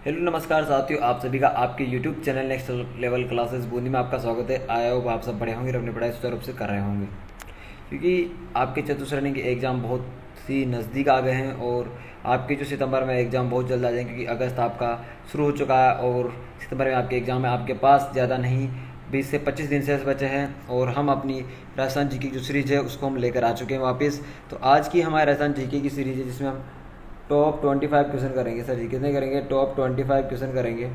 Hello नमस्कार साथियों, आप सभी का आपके YouTube channel next level classes Bundi में आपका स्वागत है। आया हो आप सब बड़े होंगे और अपनी पढ़ाई सुचारू रूप से कर रहे होंगे, क्योंकि आपके चतुश्रेणी के एग्ज़ाम बहुत ही नज़दीक आ गए हैं और आपके जो सितंबर में एग्ज़ाम बहुत जल्द आ जाएंगे, क्योंकि अगस्त आपका शुरू हो चुका है और सितंबर में आपके एग्ज़ाम है। आपके पास ज़्यादा नहीं 20 से 25 दिन से बचे हैं और हम अपनी राजस्थान जीके की जो सीरीज़ है उसको हम लेकर आ चुके हैं वापस। तो आज की हमारे राजस्थान जीके की सीरीज़ है जिसमें हम टॉप 25 क्वेश्चन करेंगे। सर जी कितने करेंगे? टॉप 25 क्वेश्चन करेंगे,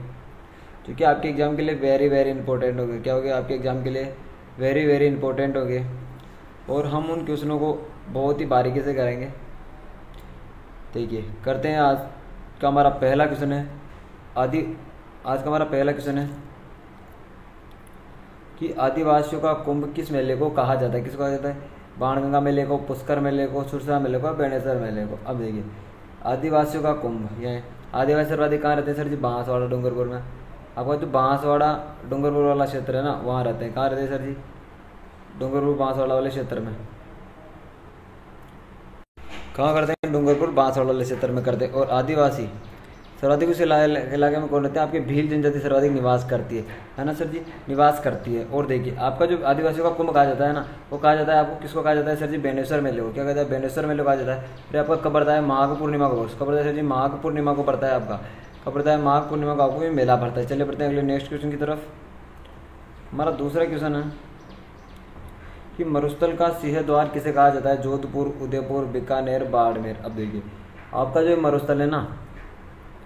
जो कि आपके एग्ज़ाम के लिए वेरी वेरी इंपॉर्टेंट हो गए। क्या हो गया? आपके एग्ज़ाम के लिए वेरी वेरी इंपॉर्टेंट हो गए और हम उन क्वेश्चनों को बहुत ही बारीकी से करेंगे। देखिए करते हैं। आज का हमारा पहला क्वेश्चन है आज का हमारा पहला क्वेश्चन है कि आदिवासियों का कुंभ किस मेले को कहा जाता है? किसको कहा जाता है? बाणगंगा मेले को, पुष्कर मेले को, सुरसा मेले को, बेणेसर मेले को। अब देखिए आदिवासियों का कुंभ, ये आदिवासी सर्वाधिक कहाँ रहते हैं? सर जी बांसवाड़ा डूंगरपुर में। आपका जो बांसवाड़ा डूंगरपुर वाला क्षेत्र है ना, वहाँ रहते हैं। कहाँ रहते हैं सर जी? डूंगरपुर बांसवाड़ा वाले क्षेत्र में। कहाँ करते हैं? डूंगरपुर बांसवाड़ा वाले क्षेत्र में करते हैं। और आदिवासी सर्वाधिक उस इलाके में कौन रहते हैं? आपके भील जनजाति सर्वाधिक निवास करती है ना सर जी? निवास करती है। और देखिए आपका जो आदिवासियों का कुंभ कहा जाता है ना, वो कहा जाता है आपको, किसको कहा जाता है सर जी? बेणेश्वर मेले को। क्या कहता है? बेणेश्वर मेले को कहा जाता है। फिर आपका कब पड़ता है? माघ पूर्णिमा को। कब पड़ता है सर जी? माघ पूर्णिमा को पड़ता है आपका। कब पड़ता है? माघ पूर्णिमा को आपको ये मेला पड़ता है। चलिए पढ़ते हैं अगले नेक्स्ट क्वेश्चन की तरफ। हमारा दूसरा क्वेश्चन है कि मरुस्थल का सिंह द्वार किसे कहा जाता है? जोधपुर, उदयपुर, बीकानेर, बाड़मेर। अब देखिए आपका जो मरुस्थल है ना,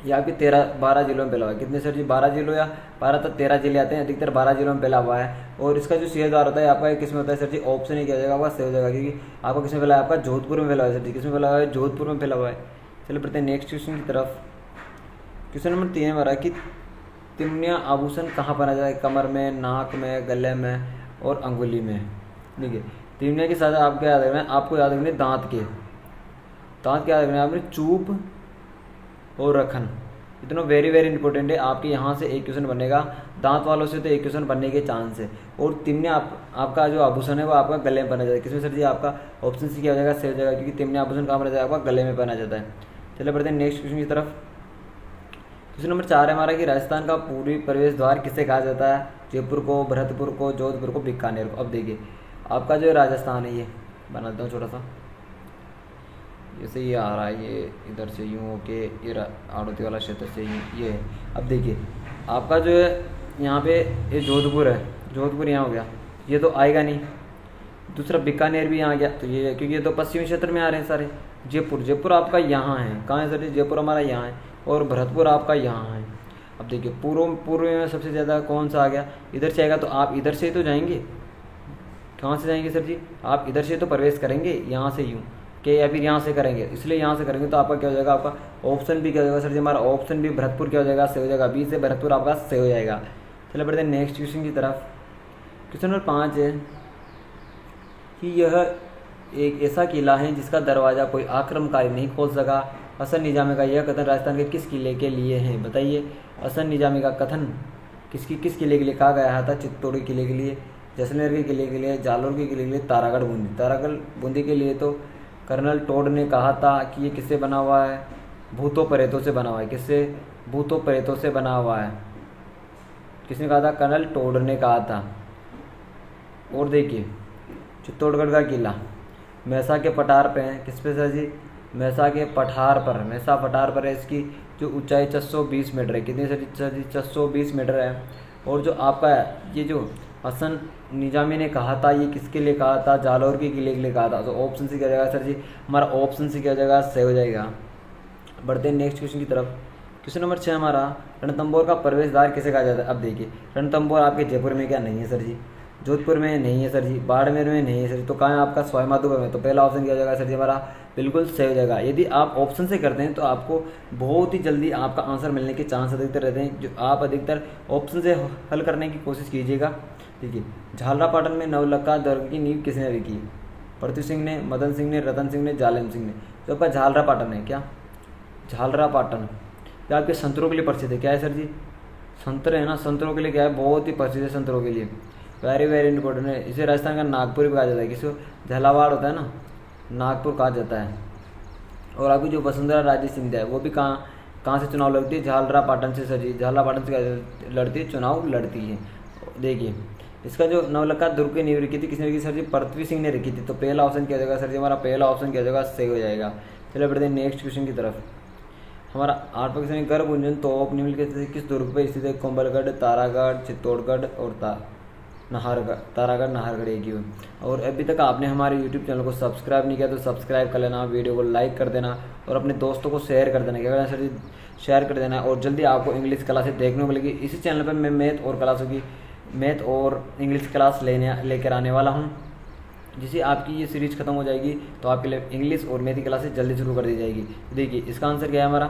ये आपके 12 जिलों में फैला हुआ है। कितने सर जी? 12 जिलों या 12 तक 13 जिले आते हैं, अधिकतर 12 जिलों में फैला हुआ है। और इसका जो सिंह द्वार होता है आपका किस में होता है सर जी? ऑप्शन ही किया जाएगा, आपका सही हो जाएगा, क्योंकि आपका किस में फैला है? आपका जोधपुर में फैला हुआ है सर जी। किस में फैला हुआ है? जोधपुर में फैला हुआ है। चलिए पढ़ते हैं नेक्स्ट क्वेश्चन की तरफ। क्वेश्चन नंबर 3 हमारा कि तिमनिया आभूषण कहाँ पहना जाता है? कमर में, नाक में, गले में और अंगुली में। देखिए तिमनिया के साथ आपको याद रखना है, आपको याद रखना है दांत के याद रखना है आपने, चूप और रखन। इतना वेरी वेरी इंपॉर्टेंट है। आपके यहाँ से एक क्वेश्चन बनेगा, दांत वालों से तो एक क्वेश्चन बनने के चांस है। और तिमनिया आपका जो आभूषण है वो आपका गले में पहना जाता है। किसमें सर जी? आपका ऑप्शन सी क्या हो जाएगा? सही हो जाएगा, क्योंकि तिमनिया आभूषण कहाँ पहना जाएगा? आपका गले में पहना जाता है। चलिए बढ़ते हैं नेक्स्ट क्वेश्चन की तरफ। क्वेश्चन नंबर 4 है हमारा कि राजस्थान का पूर्वी प्रवेश द्वार किसे कहा जाता है? जयपुर को, भरतपुर को, जोधपुर को, बीकानेर को। अब देखिए आपका जो राजस्थान है, ये बना देता हूँ छोटा सा, जैसे ये आ रहा है, ये इधर से यूँ होके ये आड़ोती वाला क्षेत्र से ये है। अब देखिए आपका जो है यहाँ पे ये जोधपुर है, जोधपुर यहाँ हो गया, ये तो आएगा नहीं। दूसरा बीकानेर भी यहाँ आ गया, तो ये क्योंकि ये तो पश्चिमी क्षेत्र में आ रहे हैं सारे। जयपुर आपका यहाँ है। कहाँ है सर जी? जयपुर हमारा यहाँ है और भरतपुर आपका यहाँ है। अब देखिए पूर्व में सबसे ज़्यादा कौन सा आ गया? इधर से आएगा, तो आप इधर से ही तो जाएंगे। कहाँ से जाएंगे सर जी? आप इधर से तो प्रवेश करेंगे, यहाँ से यूँ के, या फिर यहाँ से करेंगे। इसलिए यहाँ से करेंगे तो आपका क्या हो जाएगा? आपका ऑप्शन भी क्या हो जाएगा सर जी? हमारा ऑप्शन भी भरतपुर क्या हो जाएगा? सही हो जाएगा। बी से भरतपुर आपका सही हो जाएगा। चलिए बढ़ते हैं नेक्स्ट क्वेश्चन की तरफ। क्वेश्चन नंबर 5 है कि यह एक ऐसा किला है जिसका दरवाज़ा कोई आक्रमणकारी नहीं खोल सका। हसन निजामी का यह कथन राजस्थान के किस किले के लिए है? बताइए। हसन निजामी का कथन किस किले के लिए कहा गया था? चित्तौड़ किले के लिए, जैसलमेर के किले के लिए, जालोर के किले के लिए, तारागढ़ बूंदी के लिए तो कर्नल टोड ने कहा था कि ये किससे बना हुआ है? भूतों प्रेतों से बना हुआ है। किससे? भूतों प्रेतों से बना हुआ है। किसने कहा था? कर्नल टोड ने कहा था। और देखिए चित्तौड़गढ़ का किला मैसा के पठार पे है। किस पे सर जी? मैसा के पठार पर, मैसा पठार पर है। इसकी जो ऊंचाई 620 मीटर है। कितनी सर जी? 620 मीटर है। और जो आपका ये जो हसन निजामी ने कहा था, ये किसके लिए कहा था? जालौर के किले के लिए कहा था। तो ऑप्शन से क्या हो जाएगा सर जी? हमारा ऑप्शन से क्या हो जाएगा? सही हो जाएगा। बढ़ते हैं नेक्स्ट क्वेश्चन की तरफ। क्वेश्चन नंबर 6 हमारा रणथंभौर का प्रवेश द्वार किसे कहा जाता है? अब देखिए रणथंभौर आपके जयपुर में क्या नहीं है सर जी? जोधपुर में नहीं है सर जी, बाड़मेर में नहीं है सर जी, तो कहाँ है आपका? सवाई माधोपुर में। तो पहला ऑप्शन क्या हो जाएगा सर जी? हमारा बिल्कुल सही हो जाएगा। यदि आप ऑप्शन से करते हैं तो आपको बहुत ही जल्दी आपका आंसर मिलने के चांस अधिकतर रहते हैं। जो आप अधिकतर ऑप्शन से हल करने की कोशिश कीजिएगा। देखिए झालरापाटन में नवलखा दुर्ग की नींव किसने रखी? पृथ्वी सिंह ने, मदन सिंह ने, रतन सिंह ने, जालिम सिंह ने। तो आपका झालरापाटन है। क्या? झालरापाटन जो आपके संतरों के लिए प्रसिद्ध है। क्या है सर जी? संतरे है ना, संतरों के लिए क्या है? बहुत ही प्रसिद्ध है संतरों के लिए। वेरी वेरी इंपॉर्टेंट है। इसे राजस्थान का नागपुर भी कहा जाता है। किसको? झालावाड़ होता है ना, नागपुर कहा जाता है। और अभी जो वसुंधरा राजे सिंधिया है वो भी कहाँ कहाँ से चुनाव लड़ती है? झालरापाटन से सर जी, झालरापाटन से लड़ती है, चुनाव लड़ती है। देखिए इसका जो नवलखा दुर्ग की नींव रखी थी किसने रखी सर जी? पृथ्वी सिंह ने रखी थी। तो पहला ऑप्शन क्या हो जाएगा सर जी? हमारा पहला ऑप्शन क्या हो जाएगा? सही हो जाएगा। चलिए बढ़ते हैं नेक्स्ट क्वेश्चन की तरफ। हमारा 8वां क्वेश्चन है, गर्भगुंजन तोप निम्नलिखित में से किस दुर्ग पर स्थित है? कुंभलगढ़, तारागढ़, चित्तौड़गढ़ और नाहरगढ़। तारागढ़, नाहरगढ़ एक ही हो। और अभी तक आपने हमारे यूट्यूब चैनल को सब्सक्राइब नहीं किया तो सब्सक्राइब कर लेना, वीडियो को लाइक कर देना और अपने दोस्तों को शेयर कर देना। क्या करना सर जी? शेयर कर देना। और जल्दी आपको इंग्लिश क्लासेस देखने को मिलेगी। इसी चैनल पर मैं मैथ और इंग्लिश क्लास लेकर आने वाला हूँ, जिसे आपकी ये सीरीज खत्म हो जाएगी तो आपके लिए इंग्लिश और मैथ की क्लासेस जल्दी शुरू कर दी जाएगी। देखिए इसका आंसर क्या है हमारा?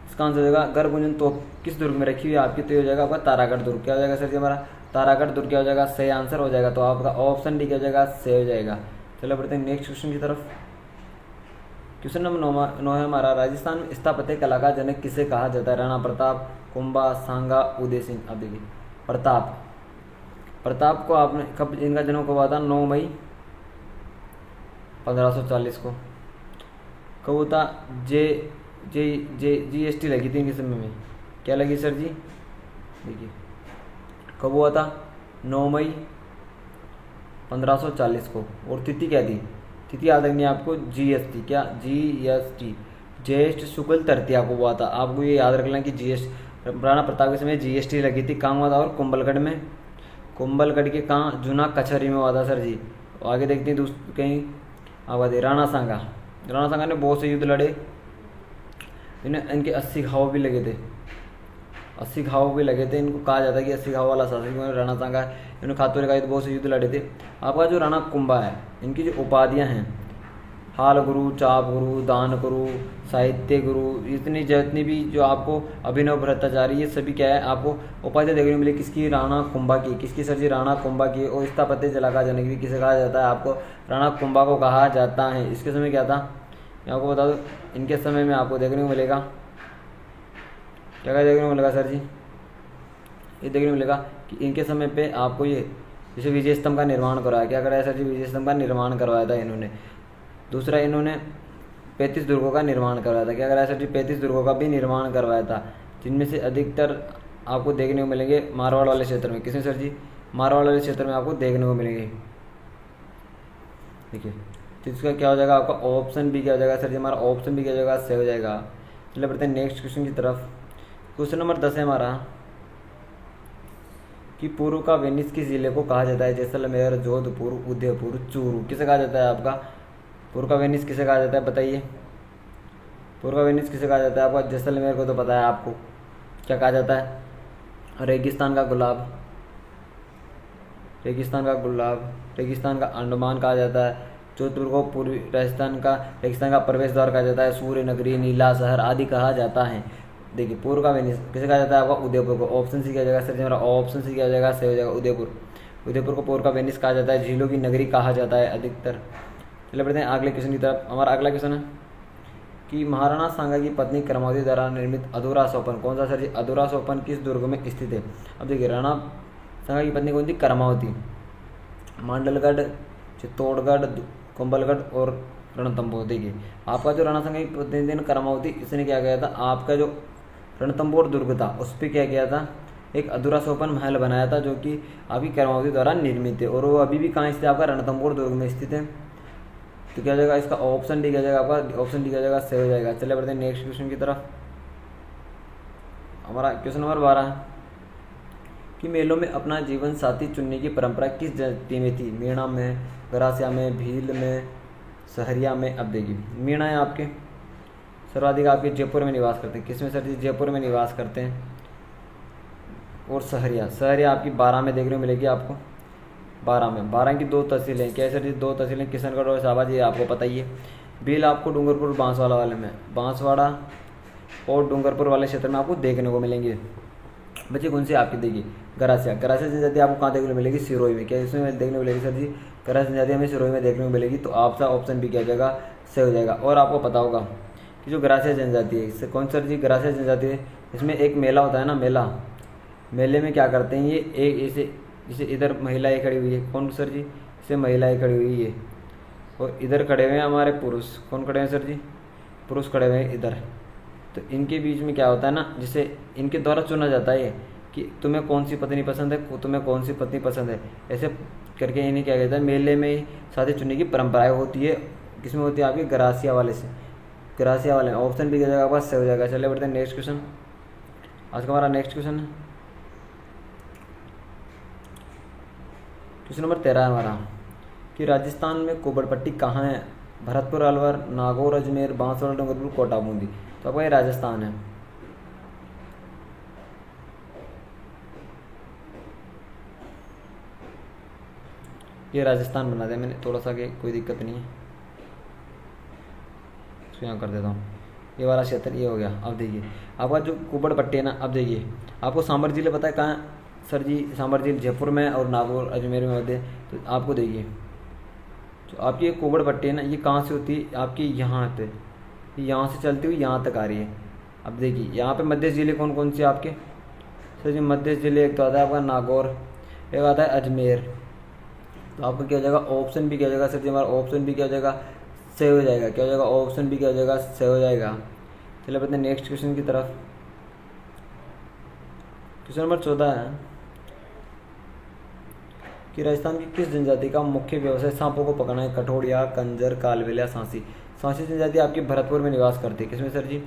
इसका आंसर हो जाएगा गर्भगुंजन तोप किस दुर्ग में रखी हुई है आपकी? तो ये हो जाएगा आपका तारागढ़ दुर्ग। क्या हो जाएगा सर जी? हमारा तारागढ़ दुर्ग क्या हो जाएगा? सही आंसर हो जाएगा। तो आपका ऑप्शन डी क्या हो जाएगा? सही हो जाएगा। चलो बढ़ते हैं नेक्स्ट क्वेश्चन की तरफ। क्वेश्चन नंबर 9 है हमारा, राजस्थान में स्थापत्य कला का जनक किसे कहा जाता है? राणा प्रताप, कुंभा, सांगा, उदय सिंह। अब देखिए प्रताप को आपने कब, इनका जन्म कब हुआ था? 9 मई 1540 को। कब हुआ था? GST लगी थी इनके समय में। क्या लगी सर जी? देखिए कब हुआ था? 9 मई 1540 को। और तिथि क्या थी? तिथि याद रखनी है आपको, GST। क्या? GST, ज्येष्ठ शुक्ल तृतीया को हुआ था। आपको ये याद रखना कि राणा प्रताप के समय GST लगी थी। कहाँ हुआ था? और कुंभलगढ़ में। कुंभलगढ़ के कहाँ? जूना कचहरी में हुआ था सर जी। आगे देखते हैं कहीं आबादी। राणा सांगा ने बहुत से युद्ध लड़े, इनके 80 घाव भी लगे थे। 80 घाव भी लगे थे। इनको कहा जाता है कि 80 घाव वाला शासक राणा सांगा। इन्होंने खातून का बहुत से युद्ध लड़े थे। आपका जो राणा कुंभा है, इनकी जो उपाधियां हैं, हाल गुरु, चाप गुरु, दान गुरु, साहित्य गुरु, जितनी भी जो आपको अभिनव भट्टाचार्य, ये सभी क्या है आपको उपाधि देखने को मिली। किसकी? राणा कुंभा की। किसकी सर जी? राणा कुंभा की। और स्थापत्य कला का जनक भी किसे कहा जाता है? आपको राणा कुंभा को कहा जाता है। इसके समय क्या था मैं आपको बता दूं, इनके समय में आपको देखने को मिलेगा क्या देखने को मिलेगा सर जी? ये देखने को मिलेगा कि इनके समय पे आपको ये जैसे विजय स्तंभ का निर्माण करवाया। क्या कराया सर जी? विजय स्तंभ का निर्माण करवाया था इन्होंने। दूसरा इन्होंने 35 दुर्गों का निर्माण करवाया था। क्या कराया सर जी? 35 दुर्गों का भी निर्माण करवाया था, जिनमें से अधिकतर आपको देखने को मिलेंगे मारवाड़ वाले क्षेत्र में। किसमें सर जी? मारवाड़ वाले क्षेत्र में आपको देखने को मिलेंगे। देखिए तो इसका क्या हो जाएगा आपका? ऑप्शन भी क्या हो जाएगा सर जी? हमारा ऑप्शन भी क्या हो जाएगा? सही हो जाएगा। चलिए बढ़ते हैं नेक्स्ट क्वेश्चन की तरफ। क्वेश्चन नंबर 10 है हमारा कि पूर्व का वेनिस किस जिले को कहा जाता है? जैसलमेर, जोधपुर, उदयपुर, चूरू। किसे कहा जाता है आपका? पूर्व का वेनिस किसे कहा जाता है? बताइए। पूर्व का वेनिस किसे कहा जाता है आपका? जैसलमेर को तो पता है आपको। क्या कहा जाता है? रेगिस्तान का गुलाब, रेगिस्तान का अंडमान कहा जाता है। जोधपुर को पूर्वी रेगिस्तान का प्रवेश द्वार कहा जाता है। सूर्य नगरी, नीला शहर आदि कहा जाता है। देखिए पूर्व का वेनिस किसे कहा जाता है आपका? उदयपुर को। ऑप्शन सी क्या जाएगा सर जी? हमारा ऑप्शन सी क्या हो जाएगा? सही हो जाएगा, उदयपुर को पूर्व का वेनिस कहा जाता है। झीलों की नगरी कहा जाता है अधिकतर। चलिए बढ़ते हैं अगले क्वेश्चन की तरफ। हमारा अगला क्वेश्चन है कि महाराणा सांगा की पत्नी कर्मावती द्वारा निर्मित अधूरा सोपन कौन सा सर जी? अधूरा सोपन किस दुर्ग में स्थित है? अब देखिए राणा सांगा की पत्नी कौन थी? कर्मावती। मांडलगढ़, चित्तौड़गढ़, कुंभलगढ़ और रणथंभौर। देखिए आपका जो राणा सांगा की पत्नी थी कर्मावती, इसने क्या किया था? आपका जो रणथंभौर दुर्ग था उस पर क्या किया था? एक अधूरा सोपन महल बनाया था, जो कि अभी कर्मावती द्वारा निर्मित है। और वो अभी भी कहाँ स्थित है? आपका रणथंभौर दुर्ग में स्थित है। तो क्या हो जाएगा इसका? ऑप्शन डी क्या जाएगा आपका? ऑप्शन डी क्या जाएगा? सही हो जाएगा। चलिए बढ़ते हैं नेक्स्ट क्वेश्चन की तरफ। हमारा क्वेश्चन नंबर 12 है कि मेलों में अपना जीवन साथी चुनने की परंपरा किस जाति में थी? मीणा में, गरासिया में, भील में, सहरिया में। अब देखिए मीणा है आपके सर्वाधिक आपके जयपुर में निवास करते हैं। किसमें सर जी? जयपुर में निवास करते हैं। और सहरिया आपकी 12 में देखने को मिलेगी आपको। 12 की 2 तहसीलें हैं। क्या सर जी? 2 तहसीलें किशनगढ़ और शाहबाद, ये आपको पता ही है। भील आपको डूंगरपुर बांसवाड़ा वाले में, बांसवाड़ा और डूंगरपुर वाले क्षेत्र में आपको देखने को मिलेंगे। बच्चे कौन से आपकी? देखिए गरासिया जनजाति आपको कहाँ देखने को मिलेगी? सिरोही में। क्या इसमें देखने को मिलेगी सर जी? गरासिया जनजाति हमें सिरोही में देखने को मिलेगी। तो आपका ऑप्शन भी क्या जाएगा? सही हो जाएगा। और आपको पता होगा कि जो गरासिया जनजाति है, इससे कौन सर जी? गरासिया जनजाति है, इसमें एक मेला होता है ना, मेले में क्या करते हैं ये एक जैसे इधर महिलाएं खड़ी हुई है। कौन सर जी? इसे महिलाएं खड़ी हुई है। और इधर खड़े हुए हैं हमारे पुरुष। कौन खड़े हैं सर जी? पुरुष खड़े हुए हैं इधर। तो इनके बीच में क्या होता है ना, जिसे इनके द्वारा चुना जाता है कि तुम्हें कौन सी पत्नी पसंद है, तुम्हें कौन सी पत्नी पसंद है, ऐसे करके इन्हें क्या कहता है, मेले में शादी चुनने की परंपराएं होती है। किसमें होती है आपकी, गरासिया वाले से, गरासिया वाले। ऑप्शन भी क्या जाएगा आपका सही हो जाएगा। चलिए बढ़ते हैं नेक्स्ट क्वेश्चन। आज का हमारा नेक्स्ट क्वेश्चन है क्वेश्चन नंबर 13 है हमारा कि राजस्थान में कोबड़पट्टी कहाँ है? भरतपुर, अलवर, नागौर, अजमेर, बांसवाड़ा, डूंगरपुर, कोटा, बूंदी। तो आपका ये राजस्थान है। ये राजस्थान बना दिया मैंने थोड़ा सा, कि कोई दिक्कत नहीं है, इसको यहाँ कर देता हूँ। ये वाला क्षेत्र ये हो गया। अब देखिए आपका जो कोबड़पट्टी है ना, अब देखिए आपको सांबर जिले पता है कहाँ है? सर जी सांबर जिले जयपुर में और नागौर अजमेर में होते हैं। तो आपको देखिए तो आपकी ये कोबड़पट्टी है ना, ये कहाँ से होती है आपकी, यहाँ पे, यहाँ से चलती हुई यहाँ तक आ रही है। अब देखिए यहाँ पे मध्य जिले कौन कौन से आपके? सर जी मध्य जिले एक तो आता है आपका नागौर, एक आता है अजमेर। तो आपका क्या हो जाएगा, ऑप्शन भी क्या हो जाएगा सर जी, हमारा ऑप्शन भी क्या हो जाएगा, सही हो जाएगा। क्या हो जाएगा, ऑप्शन भी क्या हो जाएगा, सही हो जाएगा। चलिए बढ़ते हैं नेक्स्ट क्वेश्चन की तरफ। क्वेश्चन नंबर 14 है कि राजस्थान की किस जनजाति का मुख्य व्यवसाय सांपों को पकड़ना है? कठोड़िया, कंजर, कालबेल या सांसी। सांसी जनजाति आपकी भरतपुर में निवास करती है। किसमें सर जी?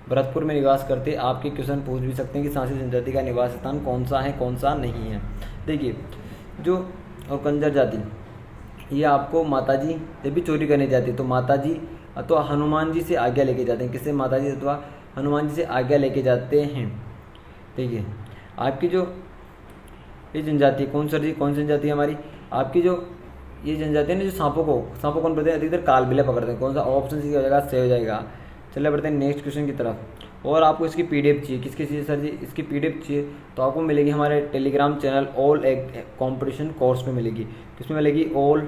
भरतपुर में निवास करते हैं। आपके क्वेश्चन पूछ भी सकते हैं कि सांसी जनजाति का निवास स्थान कौन सा है, कौन सा नहीं है। देखिए जो और कंजर जाति, ये आपको माताजी जब भी चोरी करने जाती है तो माताजी अथवा हनुमान जी से आज्ञा लेके जाते हैं। किससे? माताजी अथवा हनुमान जी से आज्ञा लेके जाते हैं। देखिए आपकी जो ये जनजाति कौन सर जी, कौन सी जनजाति है हमारी? आपकी जो ये जनजाति है ना, जो सांपों कौन पकड़ते हैं? अधिकतर कालबेलिया पकड़ते हैं। कौन सा? ऑप्शन सी हो जाएगा, सही हो जाएगा। चलिए बढ़ते हैं नेक्स्ट क्वेश्चन की तरफ। और आपको इसकी पीडीएफ चाहिए, किसकी चाहिए सर जी? इसकी पीडीएफ चाहिए तो आपको मिलेगी हमारे Telegram channel all competition course में मिलेगी। किसमें मिलेगी? All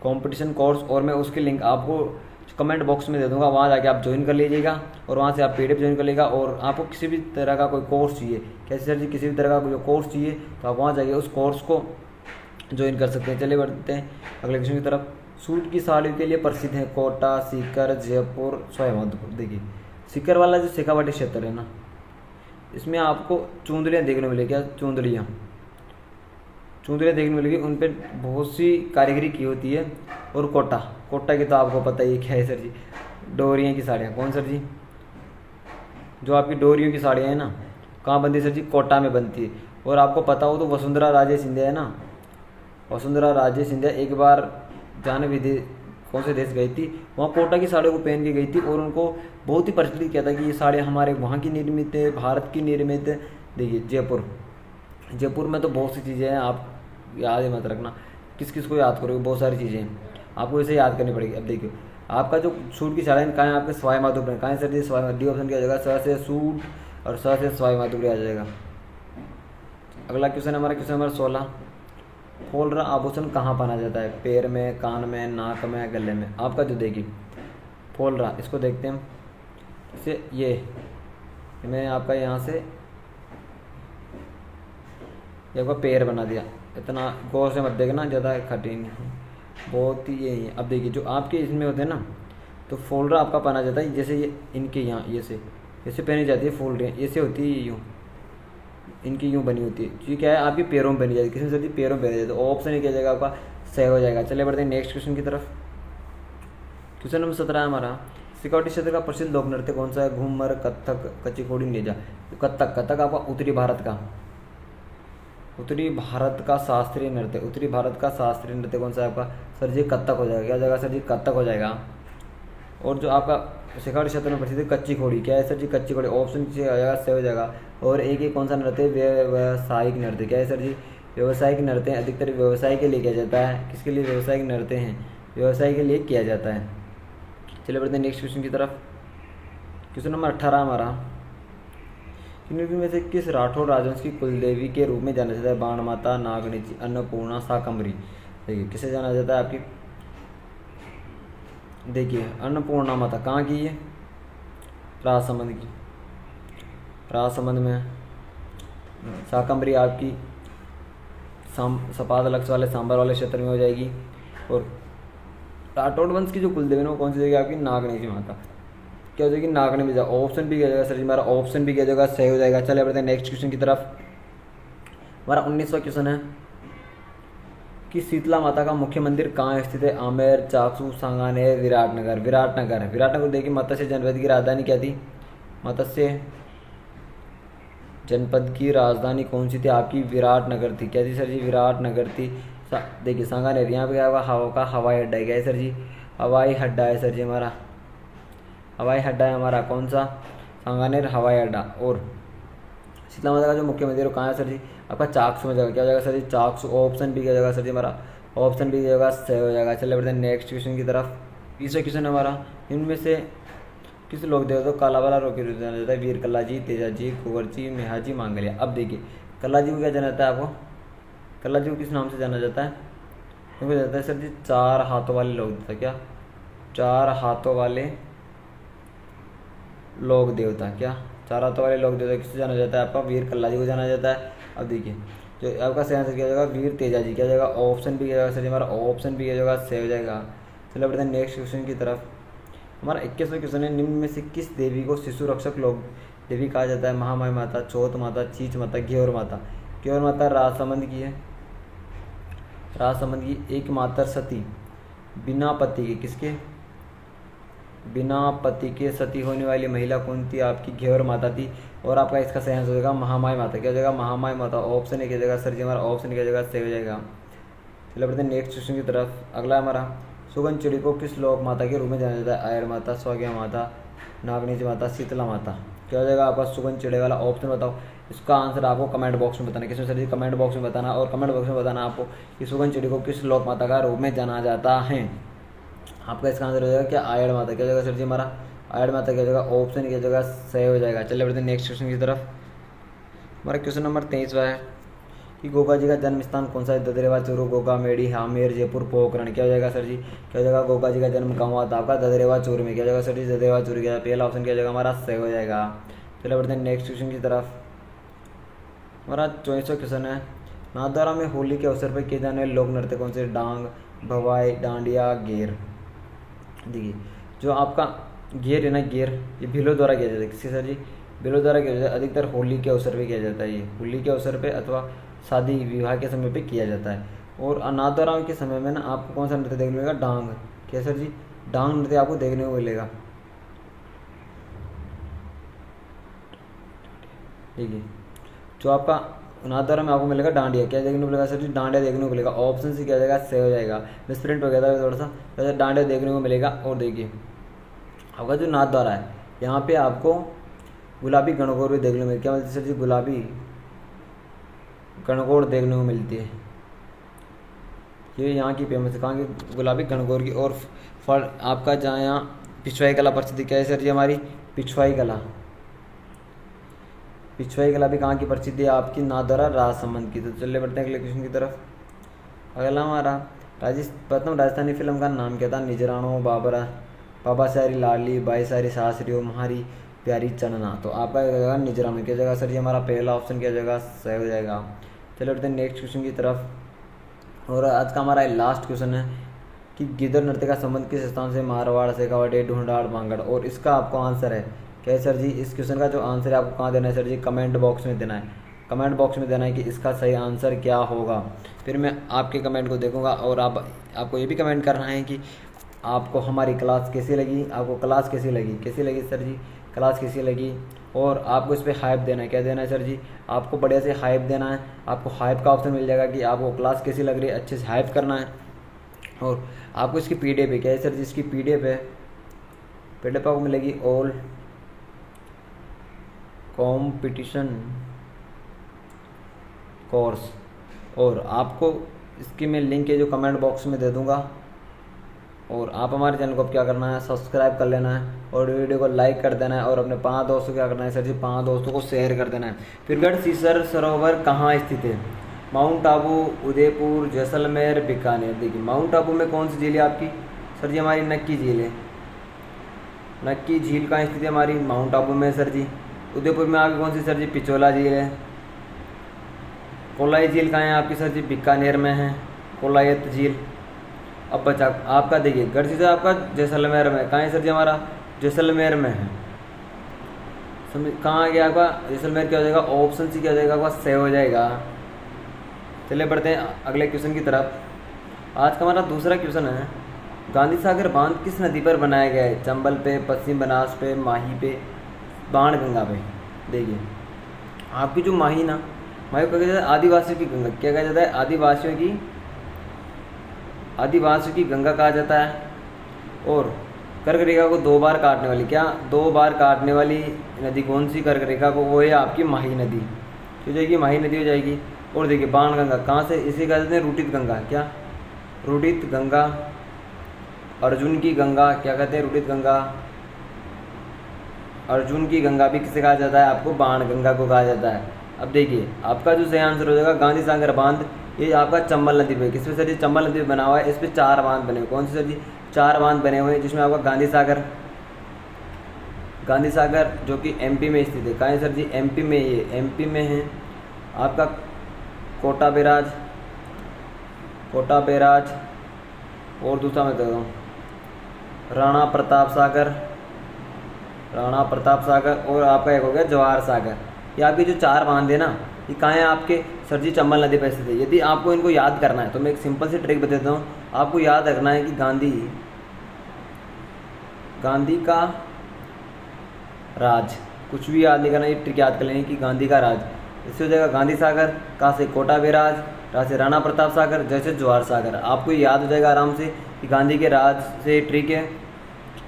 competition course. और मैं उसकी लिंक आपको कमेंट बॉक्स में दे दूंगा, वहाँ जाके आप ज्वाइन कर लीजिएगा और वहाँ से आप पीडीएफ ज्वाइन कर लीजिएगा। और आपको किसी भी तरह का कोई कोर्स चाहिए, कैसे सर जी, किसी भी तरह का जो कोर्स चाहिए तो आप वहाँ जाके उस कोर्स को ज्वाइन कर सकते हैं। चलिए बढ़ते हैं अगले क्वेश्चन की तरफ। सूट की साड़ियों के लिए प्रसिद्ध है कोटा, सीकर, जयपुर, सवाईमाधोपुर। देखिए सीकर वाला जो शेखावाटी क्षेत्र है ना, इसमें आपको चूंदड़ियाँ देखने को मिलेगी। क्या? चूंदड़ियाँ देखने को मिलेगी, उन पर बहुत सी कारीगरी की होती है। और कोटा की तो आपको पता ही क्या है सर जी, डोरियों की साड़ियाँ। कौन सर जी? जो आपकी डोरियों की साड़ियाँ हैं ना, कहाँ बनती है सर जी? कोटा में बनती है। और आपको पता हो तो वसुंधरा राजे सिंधिया है ना, वसुंधरा राजे सिंधिया एक बार जाने विदेश कौन से देश गई थी, वहाँ कोटा की साड़ियों को पहन के गई थी और उनको बहुत ही प्रचलित किया था कि ये साड़ियाँ हमारे वहाँ की निर्मित है, भारत की निर्मित है। देखिए जयपुर में तो बहुत सी चीज़ें हैं, आप याद ही मत रखना, किस किस को याद करोगे, बहुत सारी चीज़ें हैं आपको इसे याद करनी पड़ेगी। अब देखिए आपका जो सूट की साड़ियाँ कहाँ है? आपके सवाईमाधोपुर में। कहाँ है सर जी? डी ऑप्शन क्या आ जाएगा? स से सूट और स से सवाईमाधोपुर आ जाएगा। अगला क्वेश्चन हमारा क्वेश्चन नंबर 16। फोलरा आभूषण कहाँ पहना जाता है? पैर में, कान में, नाक में, गले में। आपका जो देखिए फोलरा, इसको देखते हैं इसे, ये मैंने आपका यहाँ से ये आपका पैर बना दिया। इतना गौर से मत देखना, ज़्यादा कठिन बहुत ही यही है। अब देखिए जो आपके इसमें होते हैं ना, तो फोल्डर आपका पहना जाता है जैसे ये इनके यहाँ ये से पहनी जाती है फोल्डरें, ऐसे होती है यूँ, इनकी यूँ बनी होती है। तो ये क्या है? आपकी पैरों में बनी जाती है। किसमें जाती है? पैरों में बनी जाती है। तो ऑप्शन ही क्या जाएगा आपका? सही हो जाएगा। चलिए बढ़ते हैं नेक्स्ट क्वेश्चन की तरफ। क्वेश्चन नंबर 17 है हमारा। शेखावाटी क्षेत्र का प्रसिद्ध लोक नृत्य कौन सा है? घूमर, कथक, कच्चीपुड़ी, नेजा। कथक आपका उत्तरी भारत का शास्त्रीय नृत्य। उत्तरी भारत का शास्त्रीय नृत्य कौन सा है आपका? सर जी कथक हो जाएगा। क्या हो जाएगा सर जी? कथक हो जाएगा। और जो आपका शेखावाटी क्षेत्र में प्रसिद्ध कच्ची घोड़ी, क्या है सर जी? कच्ची घोड़ी। ऑप्शन से आ जाएगा, सही हो जाएगा। और एक कौन सा नृत्य? व्यवसायिक नृत्य। क्या है सर जी? व्यवसायिक नृत्य। अधिकतर व्यवसाय के लिए किया जाता है। किसके लिए व्यवसायिक नृत्य हैं? व्यवसाय के लिए किया जाता है। चलिए बढ़ते हैं नेक्स्ट क्वेश्चन की तरफ। क्वेश्चन नंबर 18 हमारा। निम्न में से किस राठौर राजवंश की कुलदेवी के रूप में जाना जाता है? बाण माता, नागणिची, अन्नपूर्णा, शाकंभरी। देखिए किसे जाना जाता है आपकी? देखिए अन्नपूर्णा माता कहाँ की है? राजसमंद की, राजसमंद में। शाकंभरी आपकी सपाद लक्ष्य वाले सांबर वाले क्षेत्र में हो जाएगी। और राठौर वंश की जो कुलदेवी है वो कौन सी जगह आपकी? नागणिची माता। क्या हो जाएगी, नागनी में जाओ। ऑप्शन भी क्या हो जाएगा सर जी हमारा, ऑप्शन भी क्या हो जाएगा, सही हो जाएगा। चलिए बढ़ते हैं नेक्स्ट क्वेश्चन की तरफ। हमारा 19वां क्वेश्चन है कि शीतला माता का मुख्य मंदिर कहाँ स्थित है। आमेर, चाकसू, सांगानेर, विराटनगर। विराटनगर, विराटनगर देखिए मत्स्य जनपद की राजधानी क्या थी, मत्स्य जनपद की राजधानी कौन सी थी आपकी, विराटनगर थी। क्या थी सर जी, विराटनगर थी। देखिए सांगानेर, यहाँ पे क्या होगा, हवा का हवाई अड्डा है। क्या है सर जी, हवाई अड्डा है सर जी हमारा, हवाई अड्डा है हमारा कौन सा, सांगानेर हवाई अड्डा। और शीतला माता का जो मुख्य मंदिर है कहाँ है सर जी, आपका चाकसू में जाएगा। क्या हो जाएगा सर जी, चाकसू। ऑप्शन भी क्या जाएगा सर जी हमारा, ऑप्शन भी जाएगा, सही हो जाएगा। चलिए बढ़ते हैं नेक्स्ट क्वेश्चन की तरफ। 20वां क्वेश्चन है हमारा, इनमें से किस लोक देवता को कालाबाला रोग के रूप में जाना जाता है। वीर कल्ला जी, तेजा जी, कुंवर जी, मेहा जी, मांगलिया। अब देखिए कल्ला जी को क्या जाना जाता है आपको, कल्ला जी को किस नाम से जाना जाता है, उनको जाता है सर जी चार हाथों वाले लोक देवता। क्या, चार हाथों वाले लोक देवता। क्या, चार हाथों वाले लोक देवता किससे जाना जाता है आपका, वीर कल्ला जी को जाना जाता है। अब देखिए जो आपका सही आंसर क्या हो जाएगा, वीर तेजा जी। क्या हो जाएगा, ऑप्शन भी क्या जाएगा सर जी हमारा, ऑप्शन भी क्या जाएगा, सही हो जाएगा। चलो बढ़ते हैं नेक्स्ट क्वेश्चन की तरफ। हमारा 21वां क्वेश्चन है, निम्न में से किस देवी को शिशु रक्षक लोक देवी कहा जाता है। महामाई माता, चौथ माता, चीच माता, घेवर माता। घेवर माता राजसमंद की है, राजसमंद की एकमात्र सती, बिना पति के, किसके, बिना पति के सती होने वाली महिला कौन थी आपकी, घेवर माता थी। और आपका इसका सही आंसर हो जाएगा महामाई माता। क्या हो जाएगा, महामाई माता। ऑप्शन ए क्या जाएगा सर जी हमारा, ऑप्शन क्या जाएगा, सही हो जाएगा। चलो बढ़ते हैं नेक्स्ट क्वेश्चन की तरफ। अगला हमारा, सुगन चिड़ी को किस लोक माता के रूप में जाना जाता है। आयर माता, स्वाज्ञा माता, नागनीच माता, शीतला माता। क्या हो जाएगा आपका सुगन चिड़े वाला, ऑप्शन बताओ। इसका आंसर आपको कमेंट बॉक्स में बताना, किसमें सर जी, कमेंट बॉक्स में बताना। और कमेंट बॉक्स में बताना आपको कि सुगन चिड़ी को किस लोक माता का रूप में जाना जाता है। आपका इसका आंसर हो जाएगा क्या, आयड़ माता। क्या हो जाएगा सर जी हमारा, आयड़ माता। क्या हो जाएगा, ऑप्शन क्या हो जाएगा, सही हो जाएगा। चलिए बढ़ते हैं नेक्स्ट क्वेश्चन की तरफ। हमारा क्वेश्चन नंबर 23वां है कि गोगा जी का जन्म स्थान कौन सा है। ददरेवा, चूरू, गोगा, मेड़ी, हामेर, जयपुर, पोखरण। क्या हो जाएगा सर जी, क्या हो जाएगा, गोगा जी का जन्म कहाँ हुआ था आपका, ददरेवा चूरू में। क्या हो जाएगा सर जी, ददरेवा चूरू। क्या पहला ऑप्शन क्या हो जाएगा हमारा, सही हो जाएगा। चलिए बढ़ते हैं नेक्स्ट क्वेश्चन की तरफ। हमारा 24वां क्वेश्चन है, नाथद्वारा में होली के अवसर पर किए जाने वाले लोक नृत्य कौन से। डांग, भवाई, डांडिया, घेर। देखिए जो आपका घेर है ना, घेर ये भीलों द्वारा किया जाता है। किसके सर जी, भीलों द्वारा किया जाता है। अधिकतर होली के अवसर पे किया जाता है, ये होली के अवसर पे अथवा शादी विवाह के समय पे किया जाता है। और नाथद्वारा के समय में ना आपको कौन सा नृत्य देखने को मिलेगा, डांग। क्या सर जी, डांग नृत्य आपको देखने को मिलेगा। ठीक है, जो आपका नाथद्वारा में आपको मिलेगा डांडिया। क्या देखने को मिलेगा सर जी, डांडिया देखने को मिलेगा। ऑप्शन से क्या जाएगा, सही हो जाएगा। मिसप्रिंट हो गया था थोड़ा सा, वैसे डांडिया देखने को मिलेगा। और देखिए आपका जो नाथद्वारा है यहाँ पे आपको गुलाबी गणगौर भी देखने को मिलती है। क्या मिलती है सर जी, गुलाबी गणगौर देखने को मिलती है। ये यहाँ की फेमस है, कहाँ की, गुलाबी गणगौर की। और फल आपका जहाँ यहाँ पिछवाई कला प्रसिद्ध। क्या है सर जी हमारी, पिछवाई कला। पिछवाई कला भी कहाँ की प्रसिद्ध है आपकी, नाथद्वारा राजसमंद की। तो चलिए बढ़ते हैं अगले क्वेश्चन की तरफ। अगला हमारा प्रथम राजस्थानी फिल्म का नाम क्या था। निजरानो, बाबरा, बाबा सारी लाडली, बाई सारी सासरियो, म्हारी प्यारी चनना। तो आपका क्या जाएगा, निजरानो। क्या जाएगा सर जी हमारा, पहला ऑप्शन क्या जाएगा, सही हो जाएगा। चलिए बढ़ते हैं नेक्स्ट क्वेश्चन की तरफ। और आज का हमारा लास्ट क्वेश्चन है कि गिदर नृत्य का संबंध किस स्थान से, मारवाड़, शेखावाटी, ढूंढाड़, बांगड़। और इसका आपको आंसर है क्या है सर जी, इस क्वेश्चन का जो आंसर है आपको कहाँ देना है सर जी, कमेंट बॉक्स में देना है। कमेंट बॉक्स में देना है कि इसका सही आंसर क्या होगा। फिर मैं आपके कमेंट को देखूंगा। और आपको ये भी कमेंट करना है कि आपको हमारी क्लास कैसी लगी, आपको क्लास कैसी लगी सर जी, क्लास कैसी लगी। और आपको इस पर हाइप देना है। क्या देना है सर जी, आपको बढ़िया से हाइप देना है। आपको हाइप का ऑप्शन मिल जाएगा कि आपको क्लास कैसी लग रही है, अच्छे से हाइप करना है। और आपको इसकी PDF है। क्या है सर जी, इसकी PDF है, PDF आपको मिलेगी ऑल कॉम्पिटिशन कोर्स। और आपको इसकी मैं लिंक है जो कमेंट बॉक्स में दे दूंगा। और आप हमारे चैनल को अब क्या करना है, सब्सक्राइब कर लेना है और वीडियो को लाइक कर देना है। और अपने 5 दोस्तों को क्या करना है सर जी, 5 दोस्तों को शेयर कर देना है। फिर गढ़सीसर सरोवर कहाँ स्थित है। माउंट आबू, उदयपुर, जैसलमेर, बीकानेर। देखिए माउंट आबू में कौन सी झील है आपकी सर जी, हमारी नक्की झील है। नक्की झील कहाँ स्थित है हमारी, माउंट आबू में सर जी। उदयपुर में आपकी कौन सी सर जी, पिछोला झील है। कोलाई झील कहाँ है आपकी सर जी, बीकानेर में है, कोलायत झील। अब बचा आपका देखिए गढ़सीसर आपका जैसलमेर में, कहाँ है सर जी हमारा, जैसलमेर में है। समझ कहाँ आ गया आपका जैसलमेर क्या हो जाएगा, ऑप्शन सी क्या हो जाएगा आपका, से हो जाएगा। चलिए बढ़ते हैं अगले क्वेश्चन की तरफ। आज का हमारा दूसरा क्वेश्चन है, गांधी सागर बांध किस नदी पर बनाया गया है? चंबल पे, पश्चिम बनास पे, माही पे, बाणगंगा पे। देखिए आपकी जो माही ना, माही को कहा जाता है आदिवासियों की गंगा। क्या कहा जाता है? आदिवासियों की गंगा कहा जाता है। और कर्क रेखा को 2 बार काटने वाली, क्या 2 बार काटने वाली नदी कौन सी कर्क रेखा को? वो है आपकी माही नदी, हो जाएगी माही नदी हो जाएगी। और देखिए बाणगंगा कहाँ से, इसे कह देते हैं रूटित गंगा। क्या रूटित गंगा, अर्जुन की गंगा क्या कहते हैं? रूटित गंगा। अर्जुन की गंगा भी किसे कहा जाता है? आपको बाणगंगा को कहा जाता है। अब देखिए आपका जो सही आंसर हो जाएगा गांधी सागर बांध, ये आपका चंबल नदी पे, किस पे सर जी? चंबल नदी पे बना हुआ है। इस पे 4 बांध बने हुए, कौन से सर जी? 4 बांध बने हुए हैं, जिसमें आपका गांधी सागर जो कि एमपी में स्थित है। कहाँ है सर जी? एमपी में, ये एमपी में है। आपका कोटा बैराज और दूसरा मैं कहता हूँ राणा प्रताप सागर और आपका एक हो गया जवाहर सागर। ये आपके जो 4 बांध है ना, ये कहाँ है आपके सर जी? चंबल नदी पर स्थित है। यदि आपको इनको याद करना है तो मैं एक सिंपल सी ट्रिक बताता हूँ। आपको याद रखना है कि गांधी का राज, कुछ भी याद नहीं करना, ये ट्रिक याद कर लेंगे कि गांधी का राज। इससे हो जाएगा गांधी सागर, कहाँ से? कोटा बैराज, कहाँ से? राणा प्रताप सागर, जैसे जवाहर सागर। आपको याद हो जाएगा आराम से कि गांधी के राज से ट्रिक है।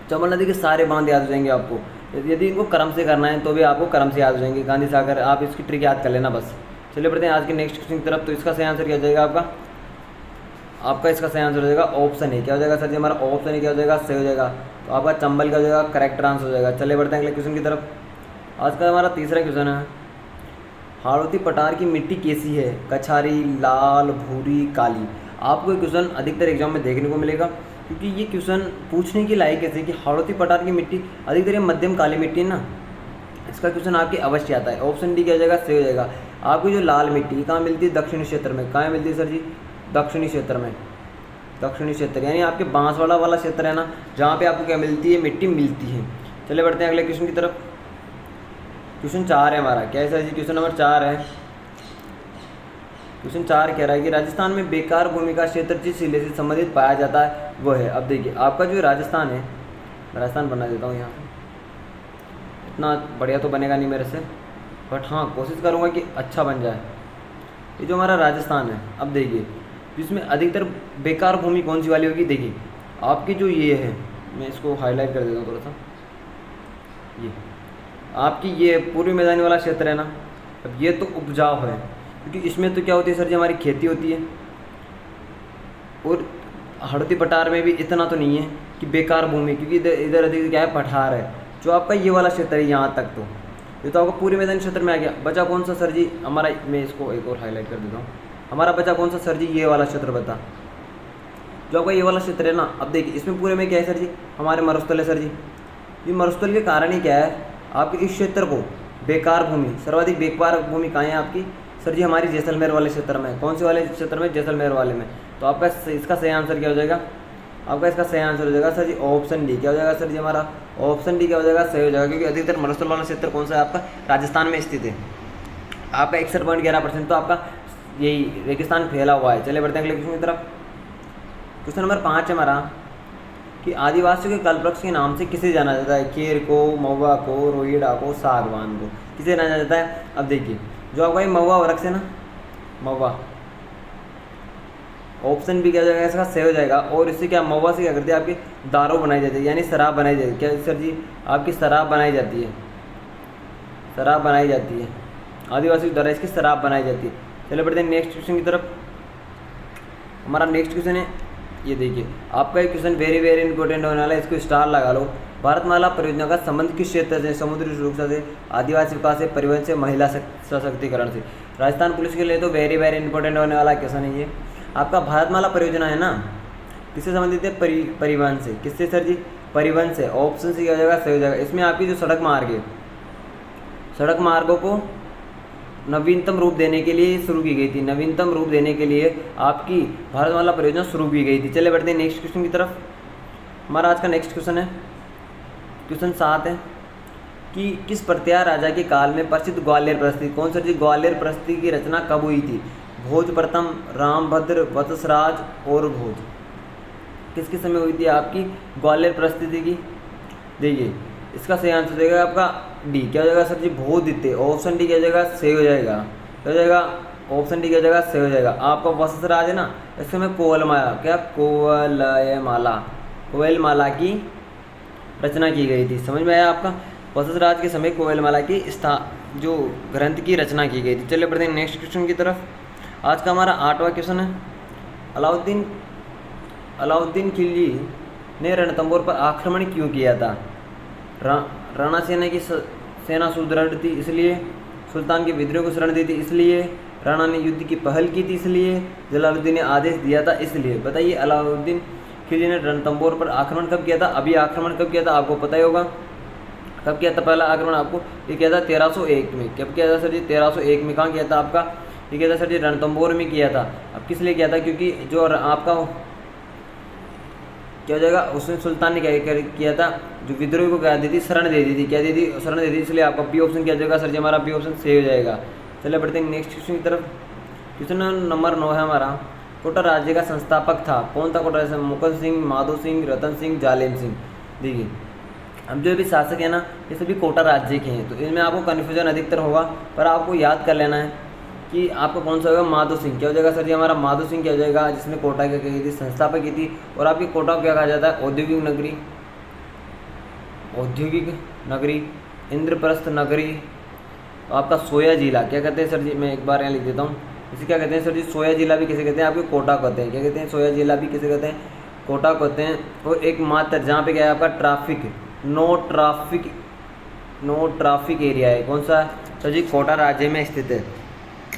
चंबल नदी के सारे बांध याद हो जाएंगे आपको। यदि इनको क्रम से करना है तो भी आपको क्रम से याद हो जाएंगे। गांधी सागर, आप इसकी ट्रिक याद कर लेना बस। चलिए बढ़ते हैं आज के नेक्स्ट क्वेश्चन की तरफ। तो इसका सही आंसर क्या हो जाएगा आपका इसका सही आंसर हो जाएगा ऑप्शन ए। क्या हो जाएगा सर जी? हमारा ऑप्शन ए क्या हो जाएगा? सही हो जाएगा। तो आपका चंबल क्या हो जाएगा? करेक्ट आंसर हो जाएगा। चलिए बढ़ते हैं अगले क्वेश्चन की तरफ। आज का हमारा तीसरा क्वेश्चन है, हाड़ौती पठार की मिट्टी कैसी है? कछारी, लाल, भूरी, काली। आपको ये क्वेश्चन अधिकतर एग्जाम में देखने को मिलेगा, क्योंकि ये क्वेश्चन पूछने की लायक कैसे कि हाड़ौती पठार की मिट्टी अधिकतर मध्यम काली मिट्टी है ना, इसका क्वेश्चन आपके अवश्य आता है। ऑप्शन डी क्या हो जाएगा? सही हो जाएगा। आपको जो लाल मिट्टी कहाँ मिलती है? दक्षिणी क्षेत्र में। कहाँ मिलती है सर जी? दक्षिणी क्षेत्र में। दक्षिणी क्षेत्र यानी आपके बांसवाड़ा वाला क्षेत्र है ना, जहाँ पे आपको क्या मिलती है? मिट्टी मिलती है। चलिए बढ़ते हैं अगले क्वेश्चन की तरफ। क्वेश्चन 4 है हमारा। क्या है सर जी? क्वेश्चन नंबर 4 है। क्वेश्चन 4 कह रहा है कि राजस्थान में बेकार भूमि का क्षेत्र जिस जिले से संबंधित पाया जाता है वो है। अब देखिए आपका जो राजस्थान है, राजस्थान बना देता हूँ यहाँ पे, इतना बढ़िया तो बनेगा नहीं मेरे से, बट हाँ कोशिश करूँगा कि अच्छा बन जाए। ये जो हमारा राजस्थान है, अब देखिए जिसमें अधिकतर बेकार भूमि कौन सी वाली होगी? देखिए आपकी जो ये है, मैं इसको हाईलाइट कर देता हूँ थोड़ा सा, ये आपकी ये पूर्वी मैदानी वाला क्षेत्र है ना, अब ये तो उपजाऊ है, क्योंकि इसमें तो क्या होती है सर जी? हमारी खेती होती है। और हाड़ौती पठार में भी इतना तो नहीं है कि बेकार भूमि, क्योंकि इधर अधिक क्या है? पठार है। जो आपका ये वाला क्षेत्र है यहाँ तक, तो ये तो आपका पूरे मैदानी क्षेत्र में आ गया। बचा कौन सा सर जी हमारा? मैं इसको एक और हाईलाइट कर देता हूँ। हमारा बचा कौन सा सर जी? ये वाला क्षेत्र बता, जो आपका ये वाला क्षेत्र है ना। अब देखिए इसमें पूरे में क्या है सर जी? हमारे मरुस्थल है सर जी। ये मरुस्थल के कारण ही क्या है? आपके इस क्षेत्र को बेकार भूमि, सर्वाधिक बेकार भूमि कहाँ है आपकी सर जी? हमारी जैसलमेर वाले क्षेत्र में। कौन से वाले क्षेत्र में? जैसलमेर वाले में। तो आपका इसका सही आंसर क्या हो जाएगा? आपका इसका सही आंसर हो जाएगा सर जी ऑप्शन डी। क्या हो जाएगा सर जी? हमारा ऑप्शन डी क्या हो जाएगा? सही हो जाएगा, क्योंकि अधिकतर मरुस्थल वाला क्षेत्र कौन सा है आपका? राजस्थान में स्थित है। आपका 61.11% तो आपका यही रेगिस्तान फैला हुआ है। चलिए बढ़ते हैं अगले क्वेश्चन की तरफ। क्वेश्चन नंबर 5 है हमारा कि आदिवासियों के कल्पवृक्ष के नाम से किसे जाना जाता है? केर को, महुआ को, रोईड़ा को, सागवान को, किसे जाना जाता है? अब देखिए जो आपका ये महुआ वृक्ष है ना, महुआ, ऑप्शन भी क्या हो जाएगा? इसका सही हो जाएगा। और इससे क्या, महुआ से क्या करती है? आपकी दारू बनाई जाती है, यानी शराब बनाई जाती है। क्या सर जी? आपकी शराब बनाई जाती है, शराब बनाई जाती है, आदिवासी द्वारा इसकी शराब बनाई जाती है। चलिए बढ़ते हैं नेक्स्ट क्वेश्चन की तरफ। हमारा नेक्स्ट क्वेश्चन है, ये देखिए आपका एक क्वेश्चन वेरी वेरी इंपॉर्टेंट होने वाला है, इसको स्टार लगा लो। भारतमाला परियोजना का संबंध किस क्षेत्र से? समुद्री सुरक्षा से, आदिवासी विकास से, परिवहन से, महिला सशक्तिकरण से। राजस्थान पुलिस के लिए तो वेरी वेरी इंपॉर्टेंट होने वाला क्वेश्चन है ये। आपका भारतमाला परियोजना है ना, किससे संबंधित है? परिवहन से। किससे सर जी? परिवहन से। ऑप्शन सी क्या हो जाएगा? सही हो जाएगा। इसमें आपकी जो सड़क मार्ग है, सड़क मार्गों को नवीनतम रूप देने के लिए शुरू की गई थी। नवीनतम रूप देने के लिए आपकी भारतमाला परियोजना शुरू की गई थी। चलिए बढ़ते हैं नेक्स्ट क्वेश्चन की तरफ। हमारा आज का नेक्स्ट क्वेश्चन है, क्वेश्चन 7 है कि किस प्रत्यार राजा के काल में प्रसिद्ध ग्वालियर प्रस्ती, कौन सर जी, ग्वालियर प्रस्ती की रचना कब हुई थी? भोज प्रथम, रामभद्र, वत्सराज और भोज, किसके समय हुई थी आपकी ग्वालियर प्रस्थिति की? देखिए इसका सही आंसर देगा आपका डी, क्या हो जाएगा सर जी, भोजदित्य। ऑप्शन डी क्या हो जाएगा, सही हो जाएगा, क्या हो जाएगा, ऑप्शन डी क्या हो जाएगा, सही हो जाएगा। आपका वत्सराज है ना, इसके में कोवलमाला, क्या कोवलमाला, कोवलमाला की रचना की गई थी। समझ में आया आपका? वत्सराज के समय कोवलमाला की जो ग्रंथ की रचना की गई थी। चलिए बढ़ते हैं नेक्स्ट क्वेश्चन की तरफ। आज का हमारा 8वां क्वेश्चन है, अलाउद्दीन खिलजी ने रणथंभौर पर आक्रमण क्यों किया था? राणा सेना की सेना सुदृढ़ थी इसलिए, सुल्तान के विद्रोह को शरण दी थी इसलिए, राणा ने युद्ध की पहल की थी इसलिए, जलालुद्दीन ने आदेश दिया था इसलिए। बताइए अलाउद्दीन खिलजी ने रणथंभौर पर आक्रमण कब किया था? अभी आक्रमण कब किया था आपको पता ही होगा, कब किया था पहला आक्रमण आपको? ये किया था 1301 में। कब किया था सर जी? 1301 में। कहाँ किया था आपका? ये किया था सर जी रणथंभौर में किया था। अब किस लिए किया था? क्योंकि जो आपका क्या हो जाएगा, उसने सुल्तान ने क्या किया था, जो विद्रोही को क्या दी थी, शरण दे दी थी, क्या दी थी, शरण दे दी, इसलिए आपका बी ऑप्शन क्या हो जाएगा सर जी, हमारा बी ऑप्शन सही हो जाएगा। चलिए बढ़ते हैं नेक्स्ट क्वेश्चन की तरफ। क्वेश्चन नंबर 9 है हमारा, कोटा राज्य का संस्थापक था, कौन था कोटा राज्य? मुकुंद सिंह, माधो सिंह, रतन सिंह, जालेम सिंह। देखिए अब जो भी शासक है ना, ये सभी कोटा राज्य के हैं, तो इनमें आपको कन्फ्यूजन अधिकतर होगा, पर आपको याद कर लेना है कि आपका कौन सा होगा, माधो सिंह। क्या हो जाएगा सर जी, हमारा माधो सिंह क्या हो जाएगा, जिसने कोटा क्या की थी, संस्थापक की थी। और आपकी कोटा को क्या कहा जाता है? औद्योगिक नगरी, औद्योगिक नगरी, इंद्रप्रस्थ नगरी। आपका सोया जिला क्या कहते हैं सर जी, मैं एक बार यहाँ लिख देता हूँ, इसे क्या कहते हैं सर जी, सोया जिला भी किसे कहते हैं, आपके कोटा कहते हैं। क्या कहते हैं? सोया जिला भी किसे कहते हैं? कोटा कहते हैं। और एकमात्र जहाँ पे क्या है आपका ट्रैफिक, नो ट्रैफिक एरिया है, कौन सा सर जी, कोटा राज्य में स्थित है।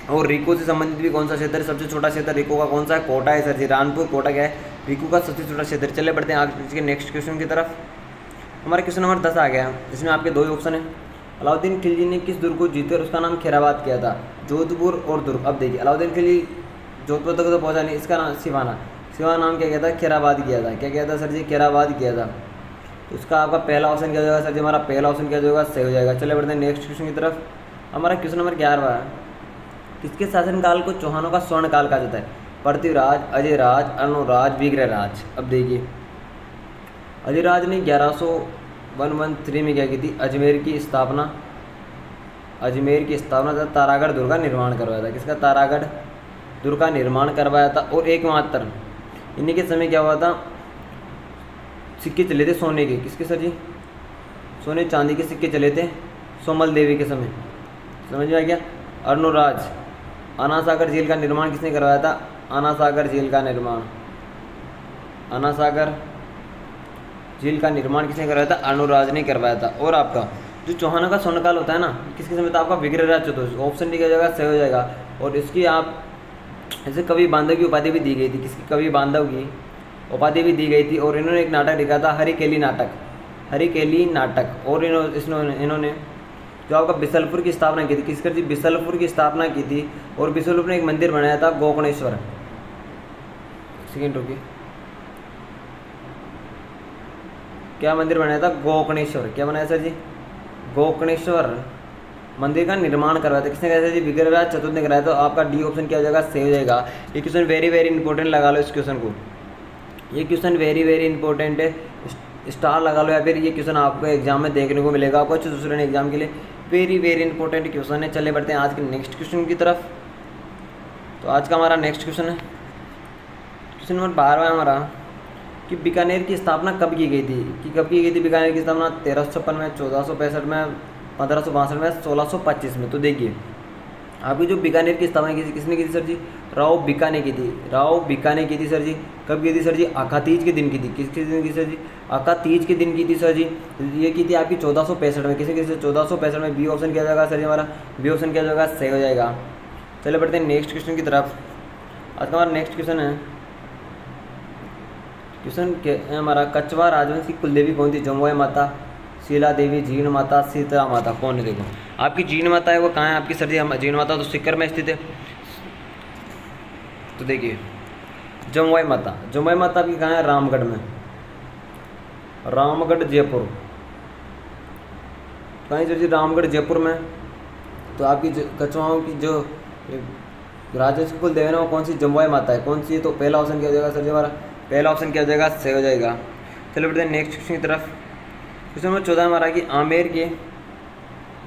और रिको से संबंधित भी कौन सा क्षेत्र है? सबसे छोटा क्षेत्र रिको का कौन सा है? कोटा है सर जी, रानपुर कोटा क्या है, रिको का सबसे छोटा क्षेत्र। चले बढ़ते हैं आगे नेक्स्ट क्वेश्चन की तरफ। हमारा क्वेश्चन नंबर 10 आ गया, इसमें आपके 2 ऑप्शन है। अलाउद्दीन खिलजी ने किस दुर्ग को जीते और उसका नाम खैराबाद किया था? जोधपुर और दुर्ग। अब देखिए अलाउद्दीन खिलजी जोधपुर तक तो पहुँचा नहीं, इसका नाम सिवाना नाम क्या किया था? खैराबाद किया था। क्या किया था सर जी? खैराबाद किया था। तो इसका आपका पहला ऑप्शन क्या हो जाएगा सर जी, हमारा पहला ऑप्शन क्या हो जाएगा, सही हो जाएगा। चले बढ़ते हैं नेक्स्ट क्वेश्चन की तरफ। हमारा क्वेश्चन नंबर 11 है, किसके शासनकाल को चौहानों का स्वर्ण काल कहा जाता है? पृथ्वीराज, अजयराज, अर्णोराज, विग्रहराज। अब देखिए अजयराज ने 1113 में क्या की थी? अजमेर की स्थापना था, तारागढ़ दुर्ग का निर्माण करवाया था। किसका? तारागढ़ दुर्ग का निर्माण करवाया था। और एकमात्र इन्हीं के समय क्या हुआ था, सिक्के चले थे सोने के। किसके सर जी? सोने चांदी के सिक्के चले थे सोमल देवी के समय। समझ में आ गया? अर्णोराज, आनासागर झील का निर्माण किसने करवाया था? आनासागर झील का निर्माण किसने करवाया था? अर्णोराज ने करवाया था। और आपका जो चौहानों का स्वर्णकाल होता है ना, किसके समय था आपका? विग्रहराज चतुर्थ। ऑप्शन डी क्या हो जाएगा? सही हो जाएगा। और इसकी आप ऐसे कवि बांधव की उपाधि भी दी गई थी। किसकी? कवि बांधव की उपाधि भी दी गई थी। और इन्होंने एक नाटक लिखा था, हरिकेली नाटक। और इन्होंने जो आपका बिसलपुर की स्थापना की थी। किसकर जी? बिसलपुर की स्थापना की थी। और बिसलपुर में एक मंदिर बनाया था, गोकर्णेश्वर। सेकेंड रुकिए, क्या मंदिर बनाया था? गोकर्णेश्वर। क्या बनाया सर जी? गोकर्णेश्वर मंदिर का निर्माण करवाया था। किसने कराया था जी? विग्रहराज चतुर्थ ने कराया। तो आपका डी ऑप्शन क्या हो जाएगा? सही हो जाएगा। ये क्वेश्चन वेरी वेरी इंपॉर्टेंट, लगा लो इस क्वेश्चन को। ये क्वेश्चन वेरी वेरी इंपॉर्टेंट है, स्टार लगा लो, या फिर ये क्वेश्चन आपको एग्जाम में देखने को मिलेगा, आपको अच्छे दूसरे एग्जाम के लिए वेरी वेरी इंपॉर्टेंट क्वेश्चन है। चले बढ़ते हैं आज के नेक्स्ट क्वेश्चन की तरफ। तो आज का हमारा नेक्स्ट क्वेश्चन है, क्वेश्चन नंबर 12 है हमारा, कि बीकानेर की स्थापना कब की गई थी? कब की गई थी बीकानेर की स्थापना? 1356 में, 1465 में, 1562 में, 1625 में। तो देखिए आपकी जो बीकानेर की स्थापना की थी, किसने की थी सर जी? राव बीका ने की थी। सर जी। कब की थी सर जी? आखातीज के दिन की थी। किसके दिन की सर जी? आखातीज के दिन की थी सर जी। ये की थी आपकी 1465 में। किसी 1465 में। बी ऑप्शन क्या जाएगा सर जी, हमारा बी ऑप्शन क्या जाएगा? सही हो जाएगा। चले बढ़ते हैं नेक्स्ट क्वेश्चन की तरफ। आज का हमारा नेक्स्ट क्वेश्चन है, क्वेश्चन हमारा, कछवार राजवंश की कुलदेवी कौन थी? जमुई माता, शीला देवी, जीण माता, शीतला माता। कौन है? देखो आपकी जीण माता है वो कहाँ है आपकी सर जी? हम जीण माता तो सीकर में स्थित है। तो देखिए जमुई माता आपकी कहाँ है? रामगढ़ में, रामगढ़ जयपुर। कहीं सर जी रामगढ़ जयपुर में। तो आपकी कछुआओं की जो राजा के कुल देवी है वो कौन सी जमुई माता है, कौन सी है? तो पहला ऑप्शन क्या हो जाएगा सर जी हमारा, पहला ऑप्शन क्या हो जाएगा, सही हो जाएगा। चलो बढ़ते हैं नेक्स्ट क्वेश्चन की तरफ। क्वेश्चन नंबर 14 हमारा कि आमेर के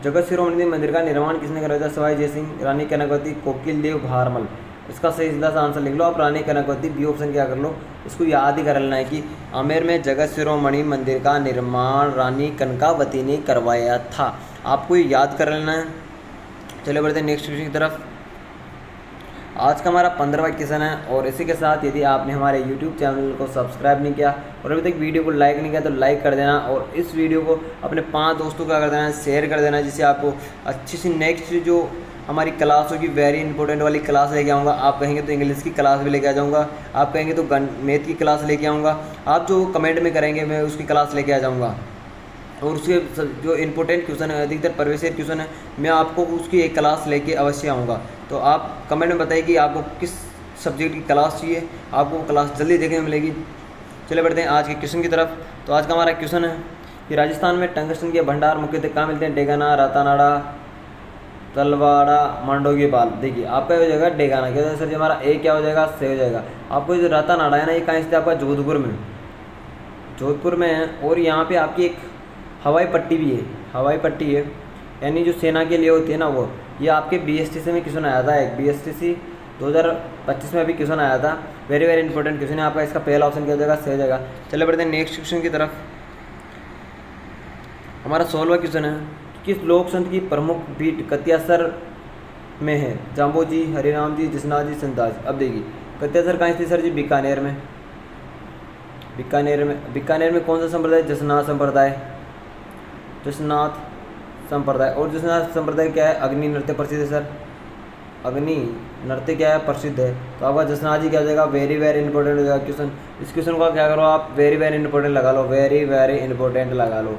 जगत शिरोमणि मंदिर का निर्माण किसने कराया था? सवाई जय सिंह, रानी कनकवती, कोकिल देव, भारमल। इसका सही सीधा सा आंसर लिख लो आप, रानी कनकवती। बी ऑप्शन क्या कर लो, इसको याद ही कर लेना है कि आमेर में जगत शिरोमणि मंदिर का निर्माण रानी कनकावती ने करवाया था, आपको ये याद कर लेना है। चलो बढ़ते हैं नेक्स्ट क्वेश्चन की तरफ। आज का हमारा 15वां क्वेश्चन है और इसी के साथ यदि आपने हमारे YouTube चैनल को सब्सक्राइब नहीं किया और अभी तक वीडियो को लाइक नहीं किया तो लाइक कर देना और इस वीडियो को अपने 5 दोस्तों को कर देना, शेयर कर देना, जिससे आपको अच्छी सी नेक्स्ट जो हमारी क्लास होगी वेरी इंपॉर्टेंट वाली क्लास लेके आऊँगा। आप कहेंगे तो इंग्लिश की क्लास भी लेके आ जाऊँगा, आप कहेंगे तो मैथ की क्लास लेके आऊँगा, आप जो कमेंट में करेंगे मैं उसकी क्लास लेके आ जाऊँगा। और उसके जो इम्पोर्टेंट क्वेश्चन है, अधिकतर प्रीवियस क्वेश्चन है, मैं आपको उसकी एक क्लास लेके अवश्य आऊँगा। तो आप कमेंट में बताइए कि आपको किस सब्जेक्ट की क्लास चाहिए, आपको क्लास जल्दी देखने मिलेगी। चले बढ़ते हैं आज के क्वेश्चन की तरफ। तो आज का हमारा क्वेश्चन है कि राजस्थान में टंगस्टन के भंडार मुख्यतः कहाँ मिलते हैं? डेगाना, रातानाड़ा, तलवाड़ा, मांडोगी बाल। देखिए आपका हो जाएगा डेगाना। क्या हो जाएगा सर जी हमारा, ए क्या हो जाएगा, सही हो जाएगा। आपको जो रातानाड़ा है ना, ये कहाँ स्थित है? आपका जोधपुर में, जोधपुर में है। और यहाँ पे आपकी एक हवाई पट्टी भी है, हवाई पट्टी है, यानी जो सेना के लिए होती है ना वो। ये आपके BSTC में क्वेश्चन आया था, एक BSTC 2025 में अभी क्वेश्चन आया था, वेरी वेरी इंपॉर्टेंट क्वेश्चन है आपका। इसका पहला ऑप्शन क्या हो जाएगा, सही हो जाएगा। चले बढ़ते हैं नेक्स्ट क्वेश्चन की तरफ। हमारा 16वां क्वेश्चन है, किस लोक संत की प्रमुख पीठ कत्यासर में है? जाम्बोजी, हरिराम जी, जिसनाथ जी, संताज। अब देखिए कत्यासर कहाँ स्थित सर जी? बीकानेर में। बीकानेर में कौन सा संप्रदाय? जसनाथ संप्रदाय, जसनाथ संप्रदाय। और जसनाथ संप्रदाय क्या है? अग्नि नृत्य प्रसिद्ध है सर, अग्नि नृत्य क्या है? प्रसिद्ध है। तो आपका जसनाथ जी क्या हो जाएगा? वेरी वेरी इंपॉर्टेंट हो जाएगा क्वेश्चन। इस क्वेश्चन को क्या करो आप, वेरी वेरी इंपॉर्टेंट लगा लो, वेरी वेरी इंपॉर्टेंट लगा लो।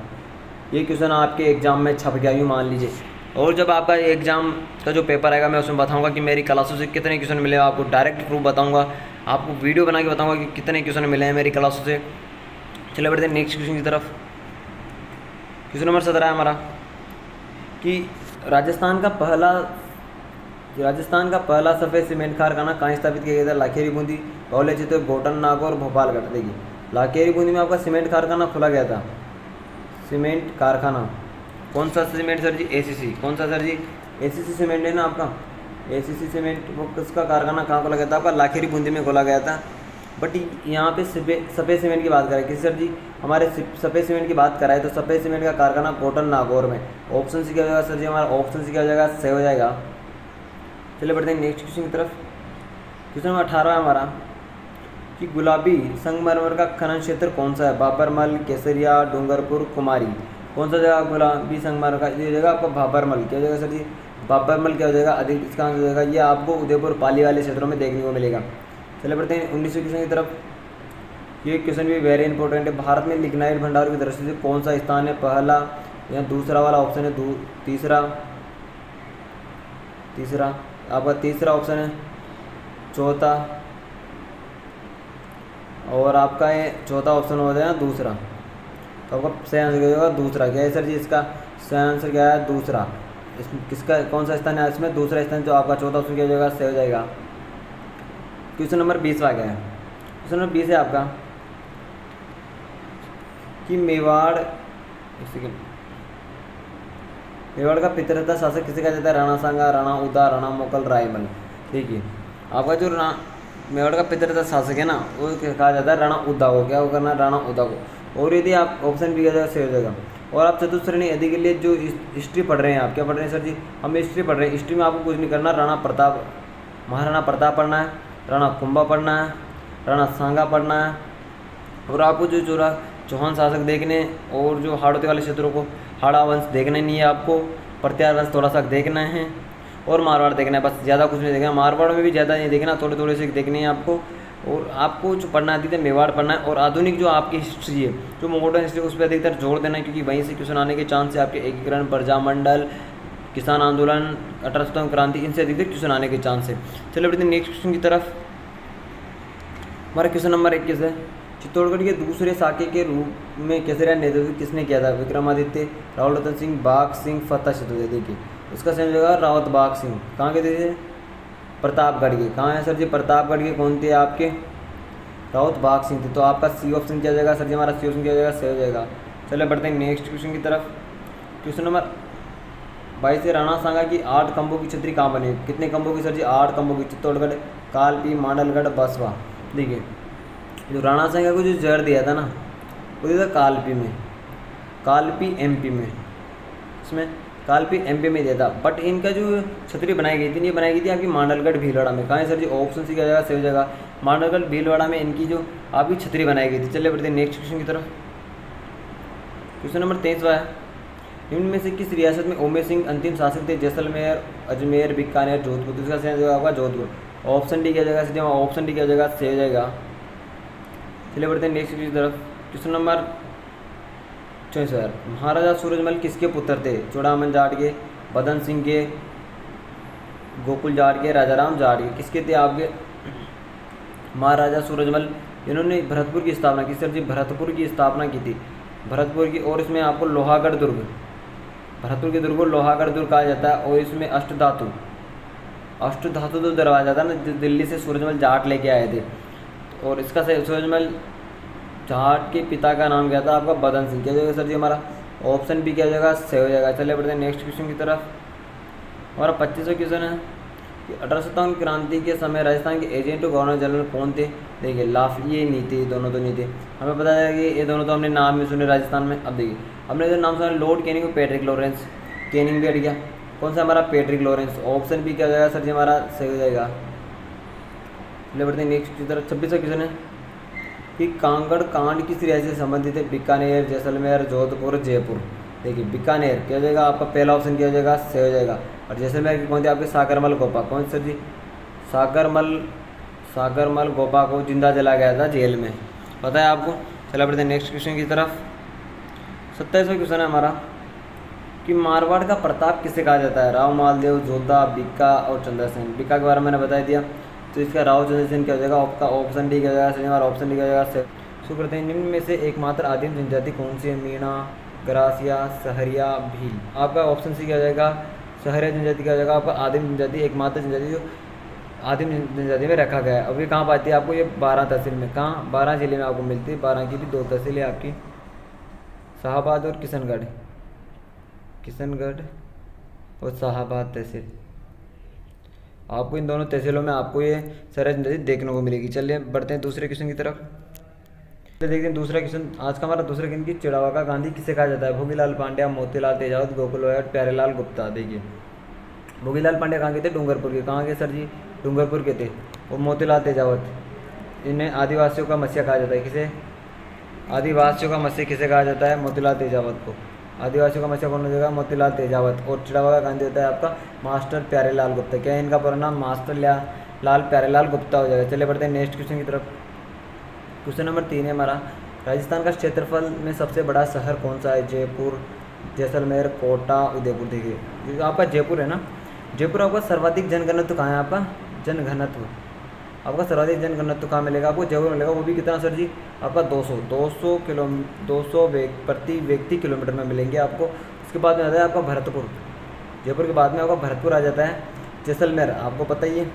ये क्वेश्चन आपके एग्जाम में छप गया यूँ मान लीजिए। और जब आपका एग्जाम का जो पेपर आएगा मैं उसमें बताऊंगा कि मेरी क्लासों से कितने क्वेश्चन मिले, आपको डायरेक्ट प्रूफ बताऊंगा, आपको वीडियो बना के बताऊंगा कि कितने क्वेश्चन मिले हैं मेरी क्लासों से। चले बढ़ते हैं नेक्स्ट क्वेश्चन की तरफ। क्वेश्चन नंबर 17 है हमारा कि राजस्थान का पहला सफ़ेद सीमेंट कारखाना कहाँ स्थापित किया गया था? लाखेरी बूंदी, धौले चित्तौड़, गोटन नागौर, भोपालगढ़। देखिए लाखेरी बूंदी में आपका सीमेंट कारखाना खोला गया था। सीमेंट कारखाना कौन सा सीमेंट सर जी? ACC। कौन सा सर जी? ACC सीमेंट है ना आपका, ACC सीमेंट। वो किसका कारखाना कहाँ खोला गया था? आपका लाखेरी बूंदी में खोला गया था। बट यहाँ पे सफ़ेद सीमेंट की बात करें किस सर जी? हमारे सफ़ेद सीमेंट की बात कराए तो सफ़ेद सीमेंट का कारखाना कोटन नागौर में। ऑप्शन सी क्या हो जाएगा सर जी हमारा? ऑप्शन सी क्या हो जाएगा? सही हो जाएगा। चलिए बढ़ते हैं नेक्स्ट क्वेश्चन की तरफ। क्वेश्चन नंबर 18 है हमारा कि गुलाबी संगमरमर का खनन क्षेत्र कौन सा है? बाबरमल, केसरिया, डूंगरपुर, कुमारी। कौन सा जगह गुलाबी संगमरमर का? ये जगह आपको बाबरमल। क्या हो जाएगा सर जी? बाबरमल क्या हो जाएगा? अधिक इसका आंसर हो जाएगा, ये आपको उदयपुर पाली वाले क्षेत्रों में देखने को मिलेगा। चले बढ़ते हैं 19वें क्वेश्चन की तरफ। ये क्वेश्चन भी वेरी इंपॉर्टेंट है। भारत में लिग्नाइट भंडार की दृष्टि से कौन सा स्थान है? पहला या दूसरा वाला ऑप्शन है? तीसरा आपका तीसरा ऑप्शन है, चौथा, और आपका ये चौथा ऑप्शन हो जाएगा दूसरा। तो आपका सही आंसर क्या होगा? दूसरा। क्या है सर जी इसका सही आंसर क्या है? दूसरा। इसमें किसका कौन सा स्थान है? इसमें दूसरा स्थान, जो आपका चौथा ऑप्शन क्या हो जाएगा? सही हो जाएगा। क्वेश्चन नंबर 20 आ गया है। क्वेश्चन नंबर 20 है आपका कि मेवाड़ का पितृसत्ता शासक किसे कहा जाता है? राणा सांगा, राणा उदा, राणा मोकल, रायमल। देखिए आपका जो मेवाड़ का पितृसत्ता शासक है ना वो कहा जाता है राणा उदा को। क्या करना है? राणा उदा को। और यदि आप ऑप्शन भी जाएगा सही हो जाएगा। और आप चतुश्रेणी यदि के लिए जो हिस्ट्री पढ़ रहे हैं, आप क्या पढ़ रहे हैं सर जी? हम हिस्ट्री पढ़ रहे हैं। हिस्ट्री में आपको कुछ नहीं करना, राणा प्रताप, महाराणा प्रताप पढ़ना है, राणा कुंभा पढ़ना है, राणा सांगा पढ़ना है। और आपको जो चौहान शासक देखने और जो हाड़ौती वाले क्षेत्रों को हाड़ा वंश देखना नहीं है, आपको प्रत्यार वंश थोड़ा सा देखना है और मारवाड़ देखना है, बस ज़्यादा कुछ नहीं देखना। मारवाड़ में भी ज़्यादा नहीं देखना, थोड़े थोड़े से देखने हैं आपको। और आपको जो पढ़ना आती है मेवाड़ पढ़ना है। और आधुनिक जो आपकी हिस्ट्री है, जो मॉडर्न हिस्ट्री, उस पर अधिकतर जोर देना है, क्योंकि वहीं से क्वेश्चन आने के चांस है। आपके एकीकरण, प्रजामंडल, किसान आंदोलन, 18 क्रांति, इनसे अधिकतर क्वेश्चन आने के चांस है। चलिए बढ़ते हैं नेक्स्ट क्वेश्चन की तरफ। हमारा क्वेश्चन नंबर 21 है चित्तौड़गढ़ के दूसरे साके के रूप में केसरिया नेतृत्व किसने किया था? विक्रमादित्य, राव रतन सिंह, बाघ सिंह, फतेह सिंह। देखिए उसका सही जगह रावत बाघ सिंह। कहाँ के थे? प्रतापगढ़ के। कहाँ है सर जी? प्रतापगढ़ के कौन थे आपके? रावत बाघ सिंह थे। तो आपका सी ऑप्शन किया जाएगा सर जी, हमारा सी ऑप्शन किया जाएगा, सही हो जाएगा। चलिए बढ़ते हैं नेक्स्ट क्वेश्चन की तरफ। क्वेश्चन नंबर 22 से राणा सांगा की 8 खंभों की छतरी कहाँ बनी? कितने खंभों की सर जी? 8 खंभों की। चित्तौड़गढ़, कालपी, मांडलगढ़, बसवा। देखिए जो राणा सांगा को जो जहर दिया था ना, वो दिया था कालपी में, कालपी एमपी में, इसमें कालपी एमपी में दिया था। बट इनका जो छतरी बनाई गई थी, ये बनाई गई थी आपकी मांडलगढ़ भीलवाड़ा में। कहाँ है सर जी? ऑप्शन सी क्या जाएगा, सही हो जाएगा। मांडलगढ़ भीलवाड़ा में इनकी जो आपकी छतरी बनाई गई थी। चलिए बढ़ते हैं नेक्स्ट क्वेश्चन की तरफ। क्वेश्चन नंबर 23 है, निम्न में से किस रियासत में उमेश सिंह अंतिम शासक थे? जैसलमेर, अजमेर, बीकानेर, जोधपुर। तो इसका सही जगह आपका जोधपुर। ऑप्शन डी किया जाएगा सर जी, ऑप्शन डी किया जाएगा, सही हो जाएगा। चलिए बढ़ते हैं नेक्स्ट की तरफ। क्वेश्चन नंबर 64, महाराजा सूरजमल किसके पुत्र थे? चूड़ामन जाट के, बदन सिंह के, गोकुल जाट के, राजाराम जाट के। किसके थे आपके? महाराजा सूरजमल। इन्होंने भरतपुर की स्थापना की सर जी, भरतपुर की स्थापना की थी, भरतपुर की। और इसमें आपको लोहागढ़ दुर्ग, भरतपुर के दुर्ग को लोहागढ़ दुर्ग कहा जाता है। और इसमें अष्टधातु तो दरवाजा था ना, जो दिल्ली से सूरजमल जाट लेके आए थे। और इसका सूरजमल जाट के पिता का नाम क्या था आपका? बदन सिंह। क्या जाएगा सर जी? हमारा ऑप्शन भी क्या हो जाएगा, सही हो जाएगा। चलिए बढ़ते हैं नेक्स्ट क्वेश्चन की तरफ। हमारा 25वां क्वेश्चन है कि 1857 क्रांति के समय राजस्थान के एजेंट और गवर्नर जनरल कौन थे? देखिए लाफ ये नहीं थे, दोनों तो नहीं थे। हमें पता है कि ये दोनों तो हमने नाम भी सुने राजस्थान में। अब देखिए हमने जो नाम सुना, लॉर्ड कैनिंग और पैट्रिक लॉरेंस। कैनिंग भी हट गया, कौन सा हमारा? Patrick Lawrence. ऑप्शन भी क्या हो जाएगा सर जी? हमारा सही हो जाएगा। चलिए बढ़ते हैं नेक्स्ट की तरफ। 26वां क्वेश्चन है कि कांगड़ कांड किस रियासत से संबंधित है? बीकानेर, जैसलमेर, जोधपुर, जयपुर। देखिए बीकानेर क्या हो जाएगा आपका? पहला ऑप्शन क्या हो जाएगा, सही हो जाएगा। और जैसलमेर की कौन थे आपके? सागरमल गोपा। कौन सर जी? सागरमल गोपा को जिंदा जला गया था जेल में, पता है आपको। चला बढ़ते हैं नेक्स्ट क्वेश्चन की तरफ। 27वां क्वेश्चन है हमारा कि मारवाड़ का प्रताप किसे कहा जाता है? राव मालदेव, जोधा, बीका और चंद्रसेन। बीका के बारे में मैंने बता दिया, तो इसका राव चंद्रसेन क्या हो जाएगा? आपका ऑप्शन डी क्या हो जाएगा सर? हमारा ऑप्शन डी क्या हो जाएगा? शुरू करते हैं। निम्न में से एकमात्र आदिम जनजाति कौन सी है? मीणा, ग्रासिया, सहरिया, भील। आपका ऑप्शन सी क्या हो जाएगा? सहरिया जनजाति क्या हो जाएगा आपका? आदिम जनजाति, एकमात्र जनजाति जो आदिम जनजाति में रखा गया है। अब ये कहाँ पाती है आपको? ये 12 तहसील में। कहाँ? 12 जिले में आपको मिलती है। 12 की भी 2 तहसील है आपकी, शाहाबाद और किशनगढ़, किशनगढ़ और शाहाबाद तहसील। आपको इन दोनों तहसीलों में आपको ये सहरिया जनजाति देखने को मिलेगी। चलिए बढ़ते हैं दूसरे क्वेश्चन की तरफ। देखते हैं दूसरा क्वेश्चन। आज का हमारा दूसरा क्वेश्चन की चिड़ावा गांधी किसे कहा जाता है? भोगीलाल पांड्या, मोतीलाल तेजावत, गोकुल वायर, प्यारेलाल गुप्ता। देखिए भोगीलाल पांड्या कहाँ के थे? डूंगरपुर के। कहाँ के सर जी? डूंगरपुर के थे। और मोतीलाल तेजावत, इन्हें आदिवासियों का मसीहा कहा जाता है। किसे? आदिवासियों का मसीहा किसे कहा जाता है? मोतीलाल तेजावत को। आदिवासियों का मसीहा कौन हो जाएगा? मोतीलाल तेजावत। और चिड़ावा गांधी होता है आपका मास्टर प्यारेलाल गुप्ता। क्या है इनका पूरा नाम? मास्टर लाल प्यारेलाल गुप्ता हो जाएगा। चलिए बढ़ते हैं नेक्स्ट क्वेश्चन की तरफ। क्वेश्चन नंबर 3 है हमारा, राजस्थान का क्षेत्रफल में सबसे बड़ा शहर कौन सा है? जयपुर, जैसलमेर, कोटा, उदयपुर। देखिए जो आपका जयपुर है ना, जयपुर आपका सर्वाधिक जनघनत्व कहाँ है आपका? जनघनत्व आपका सर्वाधिक जनघनत्व कहाँ मिलेगा आपको? जयपुर मिलेगा। वो भी कितना सर जी? आपका 200 प्रति व्यक्ति किलोमीटर में मिलेंगे आपको। उसके बाद में आता है आपका भरतपुर। जयपुर के बाद में आपका भरतपुर आ जाता है। जैसलमेर आपको पता ही है।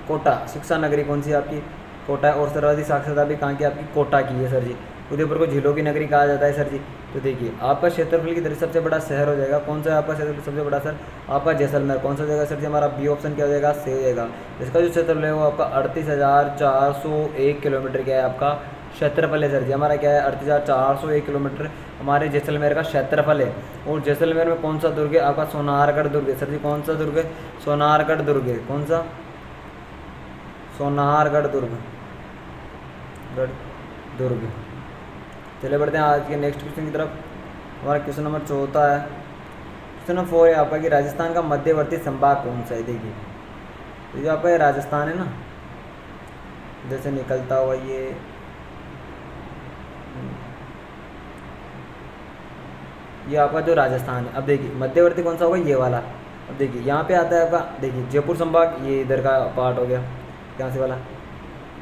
कोटा, शिक्षा नगरी कौन सी आपकी? कोटा है। और सर्वाधिक साक्षरता भी कहाँ की आपकी? कोटा की है सर जी। उदयपुर को झीलों की नगरी कहा जाता है सर जी। तो देखिए आपका क्षेत्रफल की दृष्टि सबसे बड़ा शहर हो जाएगा कौन सा है आपका क्षेत्रफल सबसे बड़ा सर? आपका जैसलमेर। कौन सा हो जाएगा सर जी? हमारा बी ऑप्शन क्या हो जाएगा? सही हो जाएगा। इसका जो क्षेत्रफल है वो आपका 38,401 किलोमीटर क्या है आपका क्षेत्रफल है सर जी। हमारा क्या है? 38,401 किलोमीटर हमारे जैसलमेर का क्षेत्रफल है। और जैसलमेर में कौन सा दुर्ग है आपका? सोनारगढ़ दुर्ग है सर जी। कौन सा दुर्ग है? सोनारगढ़ दुर्ग है। कौन सा? सोनारगढ़ दुर्ग। चलिए बढ़ते हैं आज के नेक्स्ट क्वेश्चन की तरफ। हमारा क्वेश्चन नंबर 4 है। क्वेश्चन नंबर 4 है आपका कि राजस्थान का मध्यवर्ती संभाग कौन सा है? देखिए तो जो आपका ये राजस्थान है ना, जैसे निकलता हुआ ये आपका जो राजस्थान है। अब देखिए मध्यवर्ती कौन सा होगा? ये वाला। अब देखिए यहाँ पे आता है आपका, देखिए जयपुर संभाग, ये इधर का पार्ट हो गया यहाँ से वाला।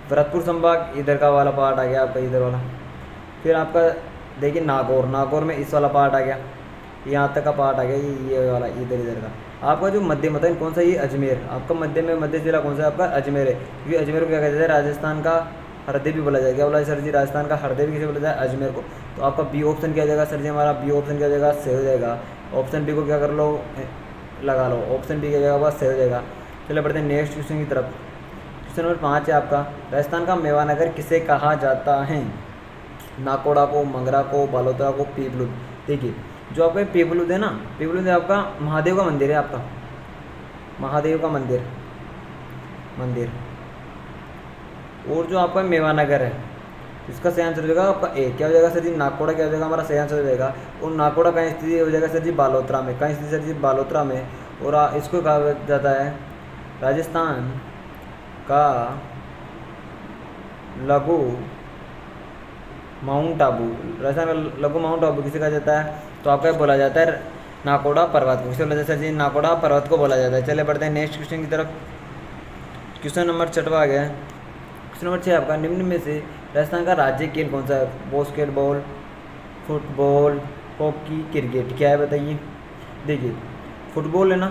भरतपुर संभाग इधर का वाला पार्ट आ गया आपका, इधर वाला। फिर आपका देखिए नागौर, नागौर में इस वाला पार्ट आ गया, यहाँ तक का पार्ट आ गया, ये वाला इधर इधर का। आपका जो मध्य मत है कौन सा, ये अजमेर। आपका मध्य में मध्य जिला कौन सा है आपका, अजमेर है। क्योंकि अजमेर को क्या कहते हैं, राजस्थान का हृदय भी बोला जाएगा। क्या बोला सर जी, राजस्थान का हृदय भी किसे बोला जाए, अजमेर को। तो आपका बी ऑप्शन क्या हो जाएगा सर जी, हमारा बी ऑप्शन क्या हो जाएगा, से हो जाएगा। ऑप्शन बी को क्या कर लो, लगा लो, ऑप्शन बी क्या जाएगा, बस से हो जाएगा। चलिए बढ़ते हैं नेक्स्ट क्वेश्चन की तरफ। क्वेश्चन नंबर 5 है आपका, राजस्थान का मेवानगर किसे कहा जाता है। नाकोड़ा को, मंगरा को, बालोतरा को, पीपलुद। देखिए जो आपका पीपलुद है ना, पीपलुद आपका महादेव का मंदिर है, आपका महादेव का मंदिर और जो आपका मेवानगर है इसका सही आंसर हो जाएगा आपका ए। क्या हो जाएगा सर जी, नाकोड़ा क्या हो जाएगा हमारा सही आंसर हो जाएगा। और नाकोड़ा कहाँ स्थिति हो जाएगा सर जी, बालोतरा में। कहाँ स्थिति सर जी, बालोतरा में। और इसको कहा जाता है राजस्थान का लघु माउंट आबू। राजस्थान का लघु माउंट आबू किसे कहा जाता है, तो आपका बोला जाता है नाकोड़ा पर्वत को। किसे बोला जाता है सर जी, नाकोड़ा पर्वत को बोला जाता है। चलिए बढ़ते हैं नेक्स्ट क्वेश्चन की तरफ। क्वेश्चन नंबर 6 आ गया। क्वेश्चन नंबर 6 आपका, निम्न में से राजस्थान का राज्य खेल कौन सा है। Basketball, football, hockey, cricket. क्या है बताइए। देखिए फुटबॉल है ना,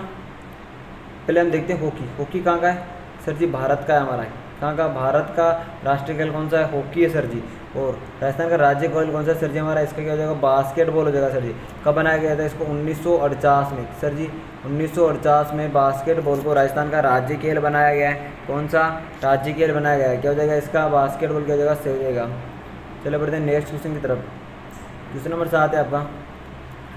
पहले हम देखते हैं हॉकी। हॉकी कहाँ का है सर जी, भारत का है हमारा। कहाँ का, भारत का राष्ट्रीय खेल कौन सा है, हॉकी है सर जी। और राजस्थान का राज्य खेल कौन सा है सर जी, हमारा इसका क्या हो जाएगा, बास्केटबॉल हो जाएगा सर जी। कब बनाया गया था इसको, 1948 में सर जी। 1948 में बास्केटबॉल को राजस्थान का राज्य खेल बनाया गया है। कौन सा राज्य खेल बनाया गया है, क्या हो जाएगा इसका, बास्केटबॉल क्या हो जाएगा, सही हो जाएगा। चलो बढ़ते हैं नेक्स्ट क्वेश्चन की तरफ। क्वेश्चन नंबर 7 है आपका,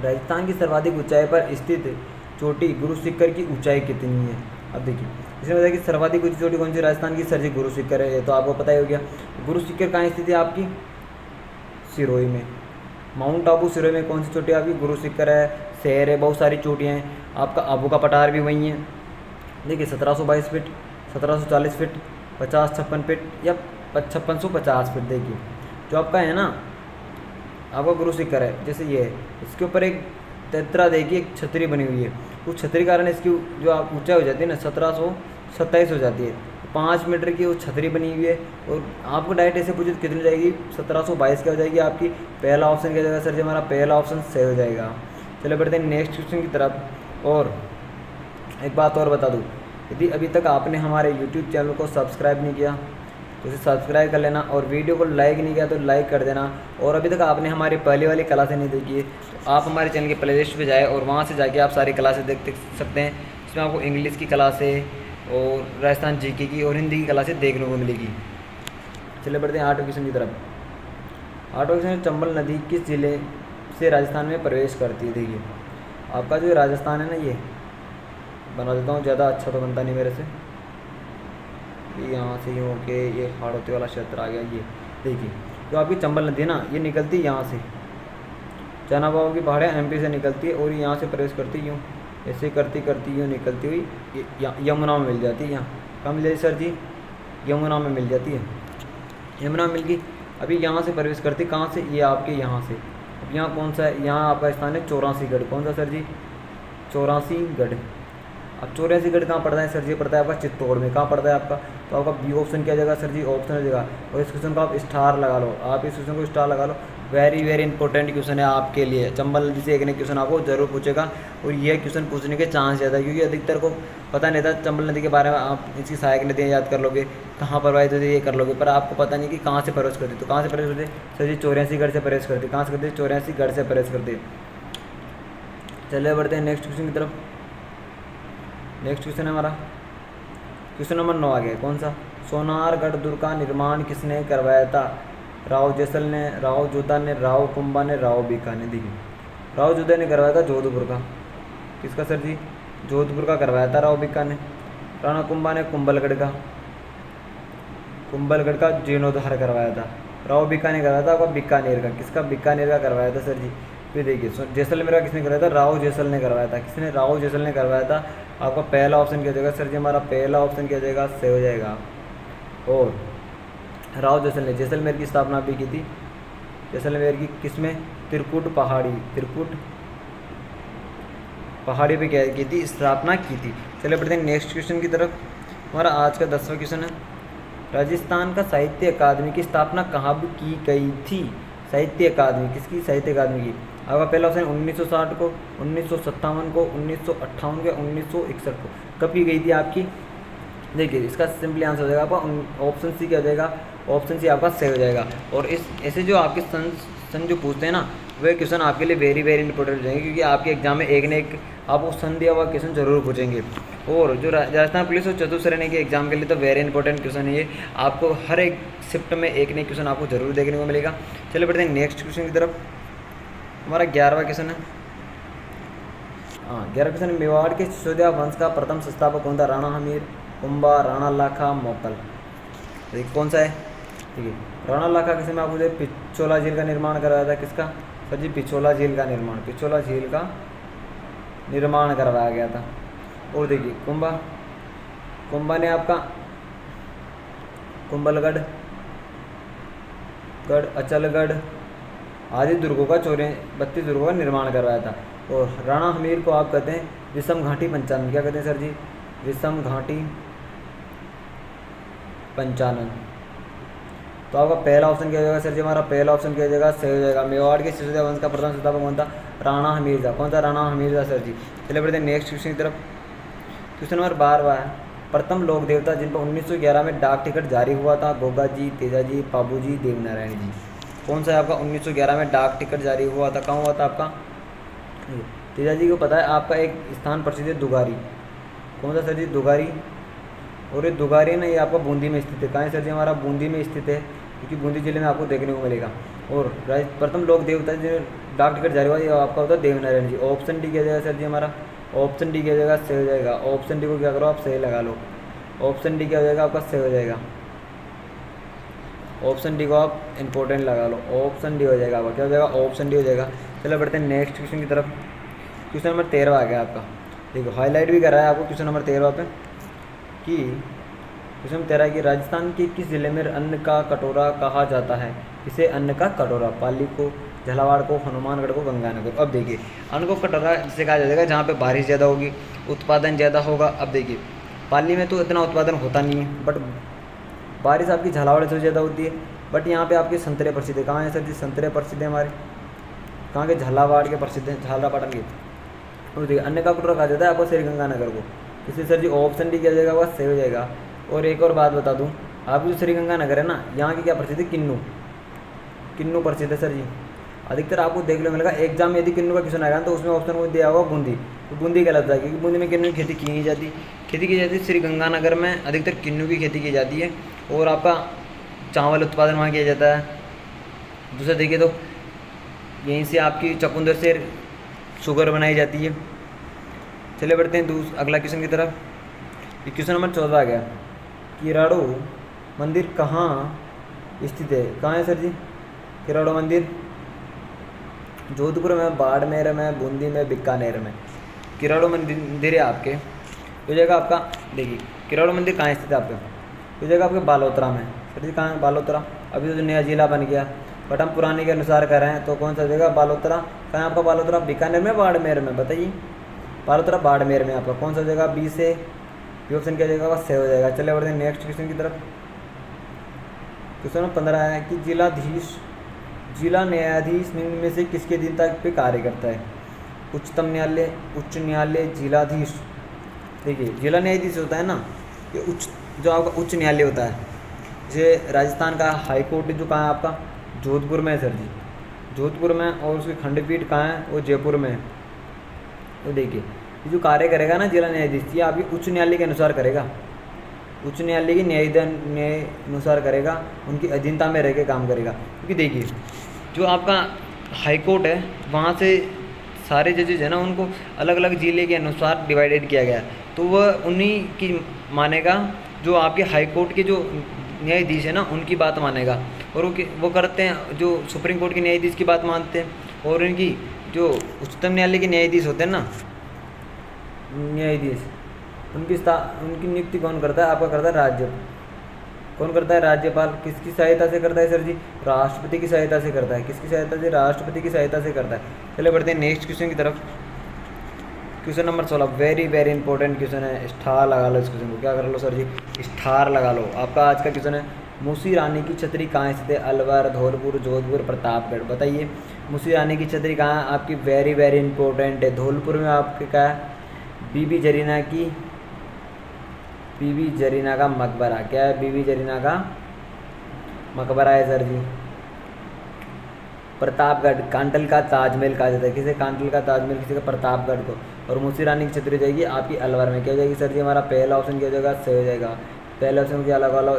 राजस्थान की सर्वाधिक ऊंचाई पर स्थित चोटी गुरु शिखर की ऊंचाई कितनी है। अब देखिए इसमें बताया कि सर्वाधिक ऊंची चोटी कौन सी राजस्थान की, सर जी गुरु शिखर है। ये तो आपको पता ही हो गया। गुरु शिखर कहाँ स्थित है आपकी, सिरोही में। माउंट आबू सिरोही में कौन सी चोटी है आपकी, गुरु शिखर है, शहर है, बहुत सारी चोटियाँ हैं। आपका आबू का पठार भी वहीं है। देखिए 1722 फीट, 1740 फीट, 50-56 फीट या 5650 फीट। देखिए जो आपका है ना, आपका गुरु शिखर है, जैसे ये है, इसके ऊपर एक तेतरा देखिए, एक छतरी बनी हुई है। उस छतरी के कारण इसकी जो आप ऊंचाई हो जाती है ना, 1727 हो जाती है। 5 मीटर की वो छतरी बनी हुई है। और आपको डायरेक्ट ऐसे पूछे तो कितनी जाएगी, 1722 क्या हो जाएगी आपकी। पहला ऑप्शन क्या जाएगा सर जी, हमारा पहला ऑप्शन सही हो जाएगा। चलो बढ़ते हैं नेक्स्ट क्वेश्चन की तरफ। और एक बात और बता दूँ, यदि अभी तक आपने हमारे यूट्यूब चैनल को सब्सक्राइब नहीं किया तो उसे सब्सक्राइब कर लेना, और वीडियो को लाइक नहीं किया तो लाइक कर देना। और अभी तक आपने हमारी पहले वाली क्लासें नहीं देखी है तो आप हमारे चैनल के प्ले लिस्ट पर जाए और वहाँ से जाके आप सारी क्लासें देख सकते हैं। इसमें आपको इंग्लिश की क्लासें और राजस्थान जीके की और हिंदी की क्लासें देखने को मिलेगी। चले बढ़ते हैं 8वें क्वेश्चन की तरफ। 8वां क्वेश्चन, चंबल नदी किस जिले से राजस्थान में प्रवेश करती है। देखिए आपका जो राजस्थान है ना, ये बना देता हूँ, ज़्यादा अच्छा तो बनता नहीं मेरे से। यहाँ से यूँ के ये हाड़ौती वाला क्षेत्र आ गया। ये देखिए जो आपकी चंबल नदी है ना, ये निकलती है यहाँ से, चना बाबू की पहाड़ियाँ एमपी से निकलती है और यहाँ से प्रवेश करती यूँ, ऐसे करती करती यूँ निकलती हुई यमुना में मिल जाती है। यहाँ कहाँ मिल जाती सर जी, यमुना में मिल जाती है। यमुना मिल गई, अभी यहाँ से प्रवेश करती, कहाँ से, ये आपके यहाँ से। अब यहाँ कौन सा है, यहाँ आपका स्थान है 84गढ़। कौन सा सर जी, 84गढ़। अब 84गढ़ कहाँ पड़ता है सर जी, पड़ता है आपका चित्तौड़ में। कहाँ पड़ता है आपका, तो आपका बी ऑप्शन क्या जाएगा सर जी, ऑप्शन हो जाएगा। और इस क्वेश्चन को आप स्टार लगा लो, आप इस क्वेश्चन को स्टार लगा लो। वेरी वेरी इंपॉर्टेंट क्वेश्चन है आपके लिए। चंबल नदी से एक ने क्वेश्चन आपको जरूर पूछेगा और यह क्वेश्चन पूछने के चांस ज़्यादा है, क्योंकि अधिकतर को पता नहीं था चंबल नदी के बारे में। आप इसकी सहायक नदियाँ याद कर लोगे, कहाँ प्रवाहित होती है ये कर लोगे, पर आपको पता नहीं कि कहाँ से प्रवेश करती। तो कहाँ से प्रवेश करते सर जी, 84गढ़ से प्रवेश करते। कहाँ से करते, 84गढ़ से प्रवेश करते। चलिए बढ़ते हैं नेक्स्ट क्वेश्चन की तरफ। नेक्स्ट क्वेश्चन है हमारा क्वेश्चन नंबर 9 आ गया। कौन सा, सोनारगढ़ दुर्ग का निर्माण किसने करवाया था। राव जैसल ने, राव जोधा ने, राव कुंभा ने, राव बीका ने। देखिए राव जोधा ने करवाया था जोधपुर का। किसका सर जी, जोधपुर का करवाया था राव बीका ने। राणा कुंभा ने कुंभलगढ़ का, कुंभलगढ़ का जीर्णोद्धार करवाया था। राव बीका ने करवाया था आपका बीकानेर का। किसका, बीकानेर का करवाया था सर जी। फिर देखिए जैसलमेर का किसने करवाया था, राव जैसल ने करवाया था। किसने, राव जैसल ने करवाया था। आपका पहला ऑप्शन क्या हो जाएगा सर जी, हमारा पहला ऑप्शन क्या हो जाएगा, सही हो जाएगा। और राव जैसल ने जैसलमेर की स्थापना भी की थी। जैसलमेर की किसमें, त्रिकुट पहाड़ी, त्रिकुट पहाड़ी पे क्या की थी, स्थापना की थी। चलिए बढ़ते हैं नेक्स्ट क्वेश्चन की तरफ। हमारा आज का 10वां क्वेश्चन है। राजस्थान का साहित्य अकादमी की स्थापना कहाँ भी की गई थी? साहित्य अकादमी किसकी? साहित्य अकादमी की। आपका पहला ऑप्शन 1960 को, 1957 को, 1958 को, 1961 को। कब की गई थी आपकी? देखिए इसका सिंपली आंसर हो जाएगा आपका ऑप्शन सी क्या हो जाएगा? ऑप्शन सी आपका सही हो जाएगा। और इस ऐसे जो आपके सन जो पूछते हैं ना, वे क्वेश्चन आपके लिए वेरी वेरी इंपॉर्टेंट हो जाएंगे, क्योंकि आपके एग्जाम में एक न एक आपको सन दिया हुआ क्वेश्चन जरूर पूछेंगे। और जो राजस्थान पुलिस और चतुर्थ श्रेणी के एग्जाम के लिए तो वेरी इंपॉर्टेंट क्वेश्चन है ये। आपको हर एक शिफ्ट में एक न एक क्वेश्चन आपको जरूर देखने को मिलेगा। चलिए बढ़ते हैं नेक्स्ट क्वेश्चन की तरफ। हमारा 11वां क्वेश्चन है। हाँ 11वां क्वेश्चन, मेवाड़ के सिसोदिया वंश का प्रथम संस्थापक कौन था? राणा हमीर, कुंभा, राणा लाखा, मोकल। देखिए कौन सा है? ठीक है, राणा लाखा के समय आपको पिछोला झील का निर्माण करवाया था। किसका? सर जी पिछोला झील का निर्माण, पिछोला झील का निर्माण करवाया गया था। और देखिए कुंभा ने आपका कुंभलगढ़, अचलगढ़ आदि दुर्गों का 32 दुर्गों का निर्माण करवाया था। और राणा हमीर को आप कहते हैं विषम घाटी पंचानन। क्या कहते हैं सर जी? विषम घाटी पंचानन। तो आपका पहला ऑप्शन क्या हो जाएगा सर जी? हमारा पहला ऑप्शन क्या हो जाएगा? सही हो जाएगा। मेवाड़ के सिसोदिया वंश का प्रथम संस्थापक कौन था? राणा हमीर था। कौन सा? राणा हमीर था सर जी। चलिए बढ़ते हैं नेक्स्ट क्वेश्चन की तरफ। क्वेश्चन नंबर 12 है, प्रथम लोक देवता जिन पर 1911 में डाक टिकट जारी हुआ था? गोगा जी, तेजा जी, बाबू जी, देवनारायण जी। कौन सा है आपका 1911 में डाक टिकट जारी हुआ था? कहाँ हुआ था आपका? तेजा जी को पता है आपका एक स्थान प्रसिद्ध है दुगारी। कौन सा सर जी? दुगारी। और ये दुगारी ना ये आपका बूंदी में स्थित है। कहाँ है सर जी? हमारा बूंदी में स्थित है, क्योंकि बूंदी जिले में आपको देखने को मिलेगा। और प्रथम लोक देवता जो डाक टिकट जारी हुआ ये आपका होता है देवनारायण जी। ऑप्शन डी किया जाएगा सर जी हमारा? ऑप्शन डी किया जाएगा, सही हो जाएगा। ऑप्शन डी को क्या करो आप? सही लगा लो। ऑप्शन डी क्या हो जाएगा आपका? सही हो जाएगा। ऑप्शन डी को आप इंपॉर्टेंट लगा लो। ऑप्शन डी हो जाएगा आपका। क्या हो जाएगा? ऑप्शन डी हो जाएगा। चलो बढ़ते हैं नेक्स्ट क्वेश्चन की तरफ। क्वेश्चन नंबर 13 आ गया आपका। देखो हाईलाइट भी करा है आपको क्वेश्चन नंबर 13 पे कि क्वेश्चन नंबर 13 की राजस्थान के किस जिले में अन्न का कटोरा कहा जाता है? इसे अन्न का कटोरा? पाली को, झालावाड़ को, हनुमानगढ़ को, गंगानगर। अब देखिए अन्न को कटोरा जिसे कहा जाएगा जहाँ पे बारिश ज़्यादा होगी, उत्पादन ज़्यादा होगा। अब देखिए पाली में तो इतना उत्पादन होता नहीं है, बट बारिश आपकी झालावाड़ से ज़्यादा होती है। बट यहाँ पे आपके संतरे प्रसिद्ध है। कहाँ है सर जी? संतरे प्रसिद्ध है हमारे। कहाँ के? झालावाड़ के प्रसिद्ध हैं, झालरापाटन के। और देखिए अन्न का कटोरा कहा जाता है आपको श्रीगंगानगर को। इसलिए सर जी ऑप्शन डी किया जाएगा, वह सही हो जाएगा। और एक और बात बता दूं, आपकी जो श्रीगंगानगर है ना, यहाँ की क्या प्रसिद्ध है? किन्नू। किन्नू प्रसिद्ध है सर जी। अधिकतर आपको देखने को मिलेगा एग्जाम में यदि किन्नू का क्वेश्चन आएगा तो उसमें ऑप्शन को दिया होगा बूंदी। तो बूंदी गलत है, क्योंकि बूंदी में किन्नू की खेती की नहीं जाती। खेती की जाती है श्रीगंगानगर में, अधिकतर किन्नू की खेती की जाती है। और आपका चावल उत्पादन वहाँ किया जाता है। दूसरा देखिए तो यहीं से आपकी चकुंदर से शुगर बनाई जाती है। चले बढ़ते हैं अगला क्वेश्चन की तरफ। क्वेश्चन नंबर 14 आ गया। किराड़ो मंदिर कहाँ स्थित है? कहाँ है सर जी किराड़ो मंदिर? जोधपुर में, बाड़मेर में, बूंदी में, बीकानेर में। किराड़ो मंदिर है आपके हो जाएगा आपका। देखिए किराड़ो मंदिर कहाँ स्थित है आपके? हो जाएगा आपके बालोतरा में। सर जी कहाँ है? बालोतरा। अभी तो जो नया जिला बन गया, बट हम पुराने के अनुसार कर रहे हैं, तो कौन सा जगह? बालोतरा। कहाँ है आपका बालोतरा? बीकानेर में, बाड़मेर में? बताइए। बालोतरा बाड़मेर में आपका। कौन सा जगह? बी से बी ऑप्शन क्या जाएगा? बस सही हो जाएगा। चले बढ़ते हैं नेक्स्ट क्वेश्चन की तरफ। क्वेश्चन नंबर 15 है कि जिला न्यायाधीश निम्न में से किसके अधीनता पे कार्य करता है? उच्चतम न्यायालय, उच्च न्यायालय, जिलाधीश। देखिए जिला न्यायाधीश होता है ना, ये जो आपका उच्च न्यायालय होता है। जैसे राजस्थान का हाई कोर्ट जो कहाँ है आपका? जोधपुर में है सर जी, जोधपुर में। और उसकी खंडपीठ कहाँ है? वो जयपुर में है। तो देखिए ये जो कार्य करेगा ना जिला न्यायाधीश, ये आपकी उच्च न्यायालय के अनुसार करेगा। उच्च न्यायालय की न्याय अनुसार करेगा, उनकी अधीनता में रह के काम करेगा। क्योंकि देखिए जो आपका हाई कोर्ट है वहाँ से सारे जजेज है ना, उनको अलग अलग जिले के अनुसार डिवाइडेड किया गया है। तो वह उन्हीं की मानेगा, जो आपके हाई कोर्ट के जो न्यायाधीश है ना उनकी बात मानेगा। और वो करते हैं जो सुप्रीम कोर्ट के न्यायाधीश की बात मानते हैं। और उनकी जो उच्चतम न्यायालय के न्यायाधीश होते हैं ना, न्यायाधीश, उनकी नियुक्ति कौन करता है? आपका करता है राज्य। कौन करता है? राज्यपाल। किसकी सहायता से करता है सर जी? राष्ट्रपति की सहायता से करता है। किसकी सहायता से? राष्ट्रपति की सहायता से करता है। चले बढ़ते हैं नेक्स्ट क्वेश्चन की तरफ। Question number 16 very very important question है, स्टार लगा लो इस क्वेश्चन को। क्या कर लो सर जी, स्टार लगा लो। आपका आज का क्वेश्चन है मूसी रानी की छतरी कहाँ स्थित है? अलवर, धौलपुर, जोधपुर, प्रतापगढ़। बताइए मूसी रानी की छतरी कहाँ है आपकी? वेरी वेरी इंपॉर्टेंट है, धौलपुर में आपके क्या है? बीबी जरीना का मकबरा। क्या है? बीबी जरीना का मकबरा है सर जी। प्रतापगढ़ कांटल का ताजमहल कहा जाता है। किसे कांटल का ताजमहल, किसी का प्रतापगढ़ को। और मूसी रानी की छतरी जाएगी आपकी अलवर में। क्या हो जाएगी सर जी? हमारा पहला ऑप्शन क्या हो जाएगा? सही हो जाएगा। पहले ऑप्शन क्या लगा लो?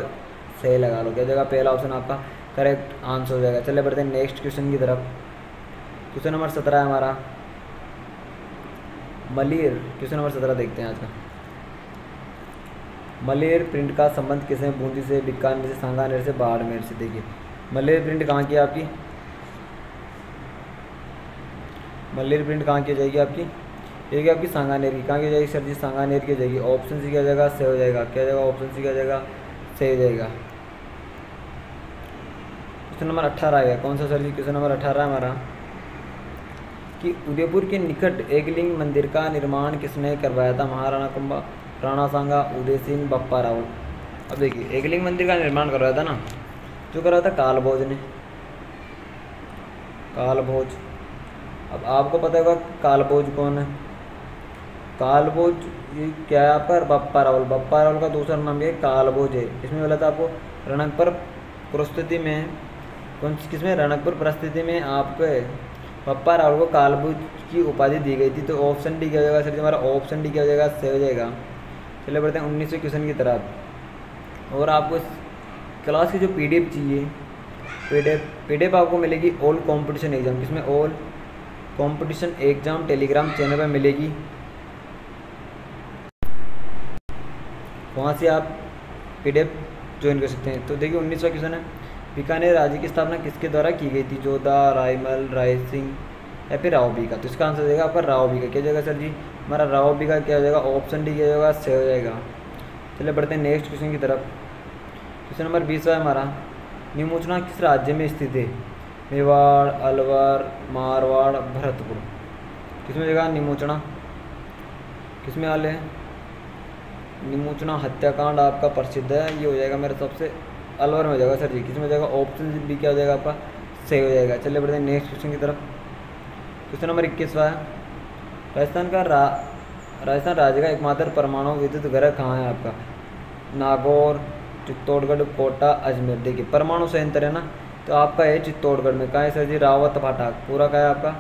सही लगा लो। क्या हो जाएगा? पहला ऑप्शन आपका करेक्ट आंसर हो जाएगा। चले बढ़ते हैं नेक्स्ट क्वेश्चन की तरफ। क्वेश्चन नंबर 17 है हमारा मलिर। क्वेश्चन नंबर 17 देखते हैं आज का। मलेर प्रिंट का संबंध किसे? बूंदी से, बीकानेर से, सांगानेर से, बाड़मेर से। देखिए मलेर प्रिंट कहाँ की है आपकी? मलेर प्रिंट कहाँ की जाएगी आपकी? एक आपकी सांगानेर की। कहाँ की जाएगी सर जी? सांगानेर की जाएगी। ऑप्शन सी क्या जाएगा? सही हो जाएगा। क्या जाएगा? ऑप्शन सी क्या जाएगा? सही हो जाएगा। क्वेश्चन नंबर 18 आएगा। कौन सा सर जी? क्वेश्चन नंबर 18 हमारा कि उदयपुर के निकट एकलिंग मंदिर का निर्माण किसने करवाया था? महाराणा कुंभा, राणा सांगा, उदय सिंह, बप्पा रावल। अब देखिए एकलिंग मंदिर का निर्माण करवाया था ना, जो करवाया था कालभोज ने। कालभोज। अब आपको पता होगा कालभोज कौन है? कालभोज ये क्या है आपका? बप्पा रावल। बप्पा रावल का दूसरा नाम ये कालभोज है। इसमें बोला था आपको रणकपुर परिस्थिति में, कौन किसमें? रणकपुर परिस्थिति में आपके बप्पा रावल को कालभोज की उपाधि दी गई थी। तो ऑप्शन डी क्या हो जाएगा सर जी? हमारा ऑप्शन डी क्या हो जाएगा? सही हो जाएगा। चले बढ़ते हैं 19वें क्वेश्चन की तरफ। और आपको इस क्लास की जो पीडीएफ चाहिए, पीडीएफ आपको मिलेगी ऑल कंपटीशन एग्जाम। किसमें? All competition exam Telegram channel पर मिलेगी। वहाँ से आप पीडीएफ ज्वाइन कर सकते हैं। तो देखिए 19वां क्वेश्चन है बीकानेर राज्य की स्थापना किसके द्वारा की गई थी? जोधा, रायमल, राय सिंह या फिर राव बी का। तो इसका आंसर हो जाएगा आपका राव बी का। क्या जाएगा सर जी? हमारा राव बी का क्या हो जाएगा? ऑप्शन डी क्या हो जाएगा? सही हो जाएगा। चलिए बढ़ते हैं नेक्स्ट क्वेश्चन की तरफ। क्वेश्चन नंबर 20 है हमारा निमोचना किस राज्य में स्थित है? मेवाड़, अलवर, मारवाड़, भरतपुर। किसमें जगह निमोचना? किसमें हाल है? निमोचना हत्याकांड आपका प्रसिद्ध है, ये हो जाएगा मेरे सबसे अलवर में हो जाएगा सर जी। किसमें हो जाएगा? ऑप्शन बी क्या हो जाएगा आपका? सही हो जाएगा। चलिए बढ़ते हैं नेक्स्ट क्वेश्चन की तरफ। क्वेश्चन नंबर 21वां है राजस्थान राज्य का एकमात्र परमाणु विद्युत घर कहाँ है आपका? नागौर, चित्तौड़गढ़, कोटा, अजमेर। देखिए परमाणु संयंत्र है ना, तो आपका है चित्तौड़गढ़ में। कहाँ है सर जी? रावत भाटा। पूरा क्या है आपका?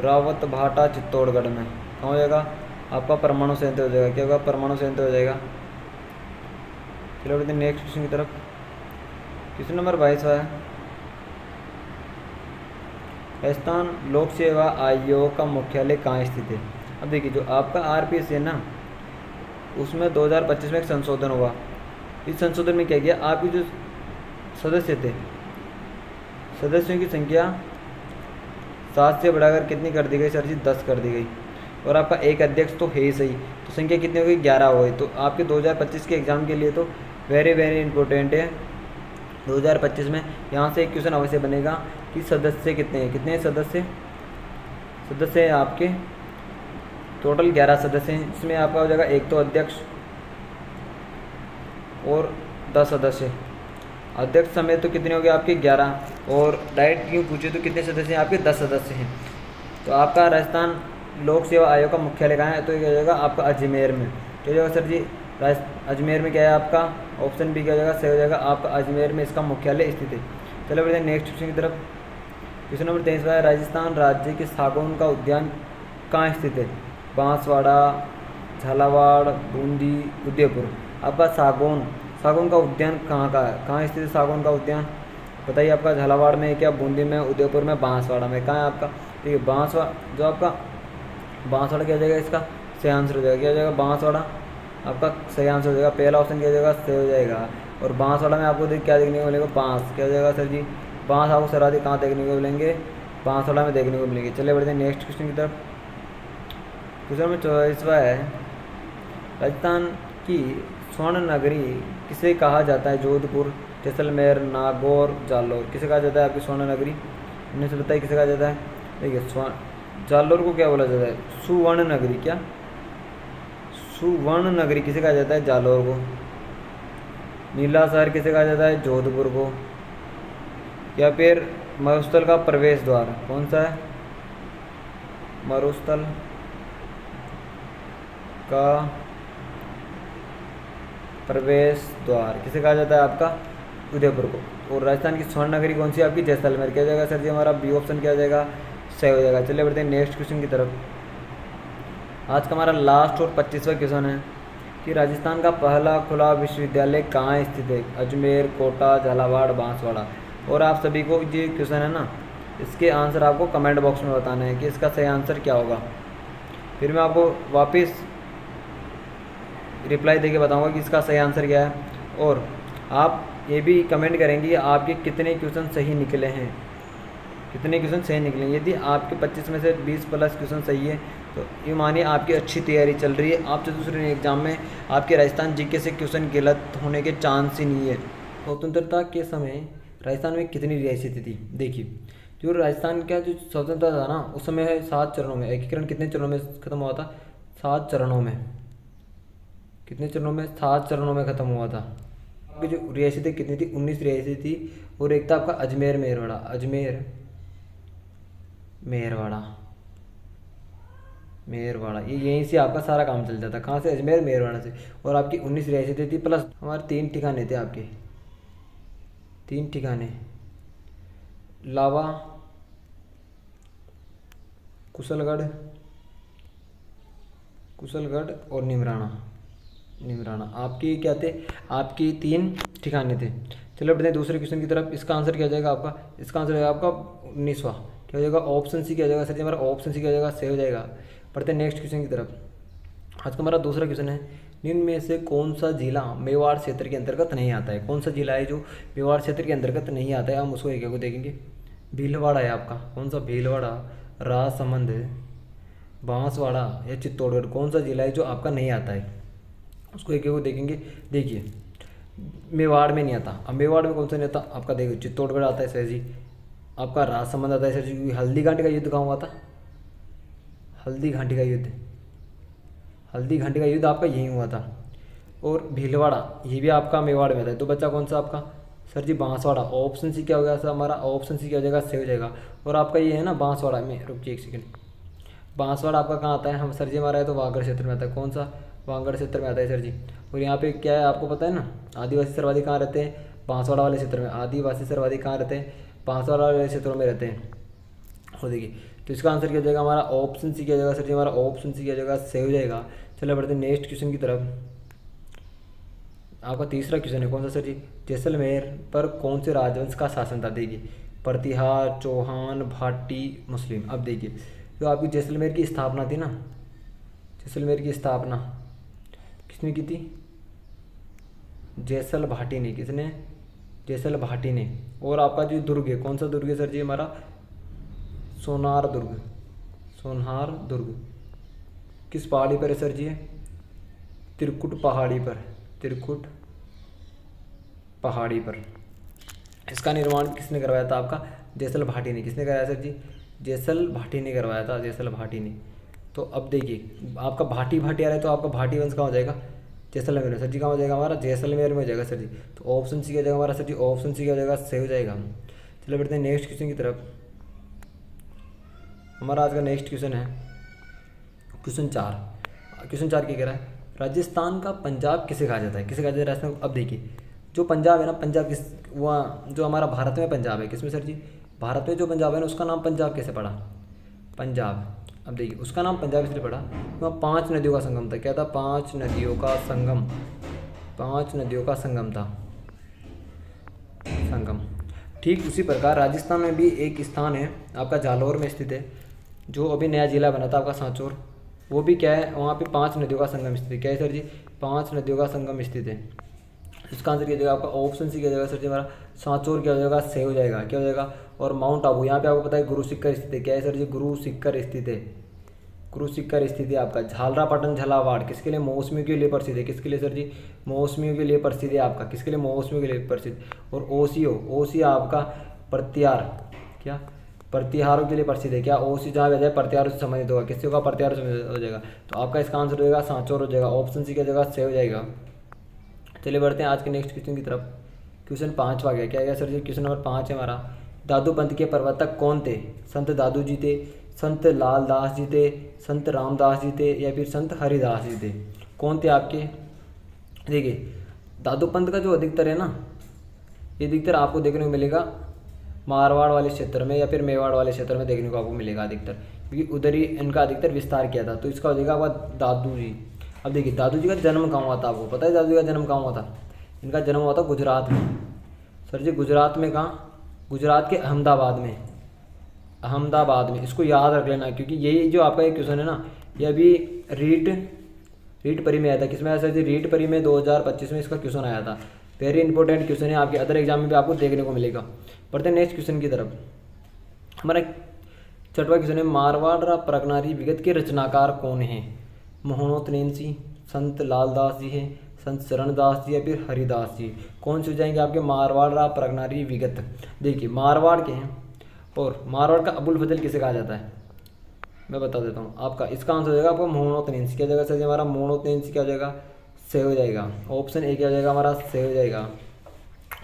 रावत भाटा चित्तौड़गढ़ में। कहाँ हो जाएगा आपका? परमाणु संयंत्र हो जाएगा। क्या होगा? परमाणु संयंत्र हो जाएगा। चलो बढ़ते हैं नेक्स्ट क्वेश्चन की तरफ। क्वेश्चन नंबर 22 है राजस्थान लोक सेवा आयोग का मुख्यालय कहाँ स्थित है? अब देखिए जो आपका आरपीएस है ना, उसमें 2025 में एक संशोधन हुआ। इस संशोधन में क्या किया? आपके जो सदस्य थे, सदस्यों की संख्या 7 से बढ़ाकर कितनी कर दी गई सर जी? 10 कर दी गई। और आपका एक अध्यक्ष तो है ही सही, तो संख्या कितनी हो गई? 11 हो गई। तो आपके 2025 के एग्ज़ाम के लिए तो वेरी वेरी इंपॉर्टेंट है। 2025 में यहाँ से एक क्वेश्चन अवश्य बनेगा कि सदस्य कितने हैं? कितने सदस्य हैं आपके? टोटल 11 सदस्य हैं। इसमें आपका हो जाएगा एक तो अध्यक्ष और 10 सदस्य। अध्यक्ष समेत तो कितने हो गए आपके? 11। और डायरेक्ट क्यों पूछे तो कितने सदस्य हैं आपके? 10 सदस्य हैं। तो आपका राजस्थान लोक सेवा आयोग का मुख्यालय कहाँ है? तो ये हो जाएगा आपका अजमेर में। क्या हो जाएगा सर जी? अजमेर में क्या है आपका? ऑप्शन बी क्या हो जाएगा? सही हो जाएगा। आपका अजमेर में इसका मुख्यालय स्थित है। चलो बढ़ते हैं नेक्स्ट क्वेश्चन की तरफ। क्वेश्चन नंबर 23 है राजस्थान राज्य के सागौन का उद्यान कहाँ स्थित है? बांसवाड़ा, झालावाड़, बूंदी, उदयपुर। आपका सागौन का उद्यान कहाँ का है? कहाँ स्थित है सागौन का उद्यान? बताइए आपका झालावाड़ में क्या, बूंदी में, उदयपुर में, बांसवाड़ा में। कहाँ है आपका? ठीक है बांसवाड़ा। जो आपका बांसवाड़ा क्या हो जाएगा? इसका सही आंसर हो जाएगा। क्या हो जाएगा? बांसवाड़ा आपका सही आंसर हो जाएगा। पहला ऑप्शन क्या हो जाएगा? सही हो जाएगा। और बांसवाड़ा में आपको क्या देखने को मिलेगा? बांस। क्या हो जाएगा सर जी? बांस आपको सर्वाधिक कहाँ देखने को मिलेंगे? बांसवाड़ा में देखने को मिलेंगे। चलिए बढ़ते हैं नेक्स्ट क्वेश्चन की तरफ। क्वेश्चन नंबर 24वां है राजस्थान की स्वर्ण नगरी किसे कहा जाता है? जोधपुर, जैसलमेर, नागौर, जालौर। किसे कहा जाता है आपकी स्वर्ण नगरी? इनमें से बताइए किसे कहा जाता है? देखिए जालोर को क्या बोला जाता है? सुवर्ण नगरी। क्या? सुवर्ण नगरी किसे कहा जाता है? जालोर को। नीला शहर किसे कहा जाता है? जोधपुर को। या फिर मरुस्थल का प्रवेश द्वार कौन सा है? मरुस्थल का प्रवेश द्वार किसे कहा जाता है? आपका उदयपुर को। और राजस्थान की स्वर्ण नगरी कौन सी है? आपकी जैसलमेर। क्या जाएगा सर जी? हमारा बी ऑप्शन क्या जाएगा? सही हो जाएगा। चलिए बढ़ते हैं नेक्स्ट क्वेश्चन की तरफ। आज का हमारा लास्ट और 25वां क्वेश्चन है कि राजस्थान का पहला खुला विश्वविद्यालय कहाँ स्थित है? अजमेर, कोटा, झालावाड़, बांसवाड़ा। और आप सभी को ये क्वेश्चन है ना, इसके आंसर आपको कमेंट बॉक्स में बताना है कि इसका सही आंसर क्या होगा। फिर मैं आपको वापस रिप्लाई देके बताऊंगा कि इसका सही आंसर क्या है। और आप ये भी कमेंट करेंगे कि आपके कितने क्वेश्चन सही निकले हैं, कितने क्वेश्चन सही निकले। यदि आपके 25 में से 20 प्लस क्वेश्चन सही है तो ये मानिए आपकी अच्छी तैयारी चल रही है। आपसे दूसरे एग्जाम में आपके राजस्थान जीके से क्वेश्चन गलत होने के चांस ही नहीं है। स्वतंत्रता के समय राजस्थान में कितनी रियासतें थी? देखिए, जो राजस्थान का जो स्वतंत्रता था ना, उस समय 7 चरणों में, एकीकरण कितने चरणों में खत्म हुआ था? 7 चरणों में। कितने चरणों में? 7 चरणों में खत्म हुआ था। आपकी जो रियासतें कितनी थी? 19 रियासतें थी। और एक था आपका अजमेर मेरवाड़ा, अजमेर मेरवाड़ा, मेरवाड़ा। ये यहीं से आपका सारा काम चल जाता। कहाँ से? अजमेर मेरवाड़ा से। और आपकी 19 रियासतें थी प्लस हमारे 3 ठिकाने थे आपके, 3 ठिकाने, लावा, कुशलगढ़, कुशलगढ़ और निमराना, निमराना। आपकी क्या थे? आपकी 3 ठिकाने थे। चलो बढ़ते हैं दूसरे क्वेश्चन की तरफ। इसका आंसर क्या हो जाएगा आपका? इसका आंसर हो जाएगा आपका 19वां। क्या हो जाएगा? ऑप्शन सी क्या हो जाएगा सर जी? हमारा ऑप्शन सी क्या हो जाएगा? सही हो जाएगा। बढ़ते हैं नेक्स्ट क्वेश्चन की तरफ। आज का हमारा दूसरा क्वेश्चन है, निम्न में से कौन सा जिला मेवाड़ क्षेत्र के अंतर्गत नहीं आता है? कौन सा जिला है जो मेवाड़ क्षेत्र के अंतर्गत नहीं आता है? हम उसको एक एक को देखेंगे। भीलवाड़ा है आपका। कौन सा? भीलवाड़ा, राजसमंद, बांसवाड़ा या चित्तौड़गढ़। कौन सा जिला है जो आपका नहीं आता है? उसको एक एक को देखेंगे। देखिए, मेवाड़ में नहीं आता। अब मेवाड़ में कौन सा नहीं आता आपका? देखो, चित्तौड़गढ़ आता है सर जी, आपका राजसमंद आता है सर जी, क्योंकि हल्दी घाटी का युद्ध कहाँ हुआ था? हल्दी घाटी का युद्ध, हल्दी घाटी का युद्ध आपका यहीं हुआ था। और भीलवाड़ा ये भी आपका मेवाड़ में आता है। तो बच्चा कौन सा आपका? सर जी बांसवाड़ा। ऑप्शन सी क्या हो गया सर? हमारा ऑप्शन सी क्या हो जाएगा? सही हो जाएगा। और आपका ये है ना बांसवाड़ा में, रुकिए एक सेकंड, बांसवाड़ा आपका कहाँ आता है? हम सर जी हमारा है तो वागड़ क्षेत्र में आता है। कौन सा? वागड़ क्षेत्र में आता है सर जी। और यहाँ पे क्या है आपको पता है ना, आदिवासी सर्वादी कहाँ रहते हैं? बांसवाड़ा वाले क्षेत्र में। आदिवासी सर्वादी कहाँ रहते हैं? बांसवाड़ा वाले क्षेत्रों में रहते हैं। और देखिए, तो इसका आंसर क्या हो जाएगा? हमारा ऑप्शन सी क्या हो जाएगा सर जी? हमारा ऑप्शन सी क्या हो जाएगा? सही हो जाएगा। चलो बढ़ते हैं नेक्स्ट क्वेश्चन की तरफ। आपका तीसरा क्वेश्चन है कौन सा सर जी? जैसलमेर पर कौन से राजवंश का शासन था? देखिए, प्रतिहार, चौहान, भाटी, मुस्लिम। अब देखिए, जो आपकी जैसलमेर की स्थापना थी ना, जैसलमेर की स्थापना किसने की थी? जैसल भाटी ने। किसने? जैसल भाटी ने। और आपका जो दुर्ग है, कौन सा दुर्ग है सर जी? हमारा सोनार दुर्ग, सोनार दुर्ग। किस पहाड़ी पर है सर जी? त्रिकुट पहाड़ी पर, त्रिकुट पहाड़ी पर। इसका निर्माण किसने करवाया था आपका? जैसल भाटी ने। किसने कराया सर जी? जैसल भाटी ने करवाया था, जैसल भाटी ने। तो अब देखिए, आपका भाटी भाटी आ रहा है तो आपका भाटी वंश कहाँ हो जाएगा? जैसलमेर में। सर जी कहाँ हो जाएगा? हमारा जैसलमेर में हो जाएगा सर जी। तो ऑप्शन सी क्या हो जाएगा हमारा सर जी? ऑप्शन सी क्या हो जाएगा? सही हो जाएगा। चलो बढ़ते हैं नेक्स्ट क्वेश्चन की तरफ। हमारा आज का नेक्स्ट क्वेश्चन है क्वेश्चन 4। क्वेश्चन 4 क्या कह रहा है? राजस्थान का पंजाब किसे कहा जाता है? किसे कहा जाता है राजस्थान? अब देखिए, जो पंजाब है ना, पंजाब किस, वहाँ जो हमारा भारत में पंजाब है, किसमें सर जी? भारत में जो पंजाब है ना, उसका नाम पंजाब कैसे पड़ा? पंजाब। अब देखिए, उसका नाम पंजाब इसलिए पड़ा वहाँ 5 नदियों का संगम था। क्या था? 5 नदियों का संगम, 5 नदियों का संगम था, संगम। ठीक उसी प्रकार राजस्थान में भी एक स्थान है आपका जालौर में स्थित है, जो अभी नया जिला बना था आपका सांचौर। वो भी क्या है? वहाँ पे 5 नदियों का संगम स्थित है। क्या है सर जी? 5 नदियों का संगम स्थित है। इसका आंसर क्या हो जाएगा? आपका ऑप्शन सी क्या हो जाएगा सर जी? हमारा सांचौर क्या हो जाएगा? सही हो जाएगा। क्या हो जाएगा? और माउंट आबू, यहाँ पे आपको पता है गुरु शिखर स्थित है। क्या है सर जी? गुरु शिखर स्थित है, गुरु शिखर स्थित है आपका। झालरापाटन झालावाड़ किसके लिए? मौसमियों के लिए प्रसिद्ध है। किसके लिए सर जी? मौसमियों के लिए प्रसिद्ध है आपका। किसके लिए? मौसमियों के लिए प्रसिद्ध। और ओसियो, ओसिया आपका प्रत्यार, क्या? प्रतिहारों के लिए प्रसिद्ध है। क्या ओ सी जहाँ भी आ जाए प्रतिहारों से संबंधित होगा, किससे होगा, प्रतिहारों से हो जाएगा। तो आपका इसका आंसर हो जाएगा सांचौर हो जाएगा, ऑप्शन सी की जगह से हो जाएगा। चलिए बढ़ते हैं आज के नेक्स्ट क्वेश्चन की तरफ। क्वेश्चन 5 गया, क्या गया सर जी, क्वेश्चन नंबर 5 है हमारा। दादू पंथ के प्रवर्तक कौन थे? संत दादू जी थे, संत लाल दास जी थे, संत रामदास जी थे, या फिर संत हरिदास जी थे? कौन थे आपके? देखिए दादू पंथ का जो अधिकतर है ना, ये अधिकतर आपको देखने को मिलेगा मारवाड़ वाले क्षेत्र में या फिर मेवाड़ वाले क्षेत्र में देखने को आपको मिलेगा अधिकतर, क्योंकि उधर ही इनका अधिकतर विस्तार किया था। तो इसका हो जाएगा आपका दादू जी। अब देखिए दादू जी का जन्म कहाँ हुआ था, आपको पता है दादू जी का जन्म कहाँ हुआ था? इनका जन्म हुआ था गुजरात में। सर जी गुजरात में कहाँ? गुजरात के अहमदाबाद में, अहमदाबाद में। इसको याद रख लेना, क्योंकि यही जो आपका एक क्वेश्चन है ना, ये अभी रीट परी में आया था। किसमें आया सर जी? रीट परी में 2025 में इसका क्वेश्चन आया था। वेरी इंपॉर्टेंट क्वेश्चन है, आपके अदर एग्जाम में भी आपको देखने को मिलेगा। बढ़ते हैं नेक्स्ट क्वेश्चन की तरफ। हमारा 6वां क्वेश्चन है, मारवाड़ प्रगनारी विगत के रचनाकार कौन है? मोहनोतनेसी, संत लालदास जी हैं, संत चरणदास जी या फिर हरिदास जी? कौन से हो जाएंगे आपके? मारवाड़ प्रगनारी विगत। देखिए मारवाड़ के हैं, और मारवाड़ का अबुल फजल किसे कहा जाता है? मैं बता देता हूँ आपका। इसका आंसर हो जाएगा आपको मोहनोतनेसी। क्या जाएगा सर जी हमारा? मोहनोतनेसी क्या हो जाएगा? से हो जाएगा। ऑप्शन ए क्या हो जाएगा हमारा? से हो जाएगा।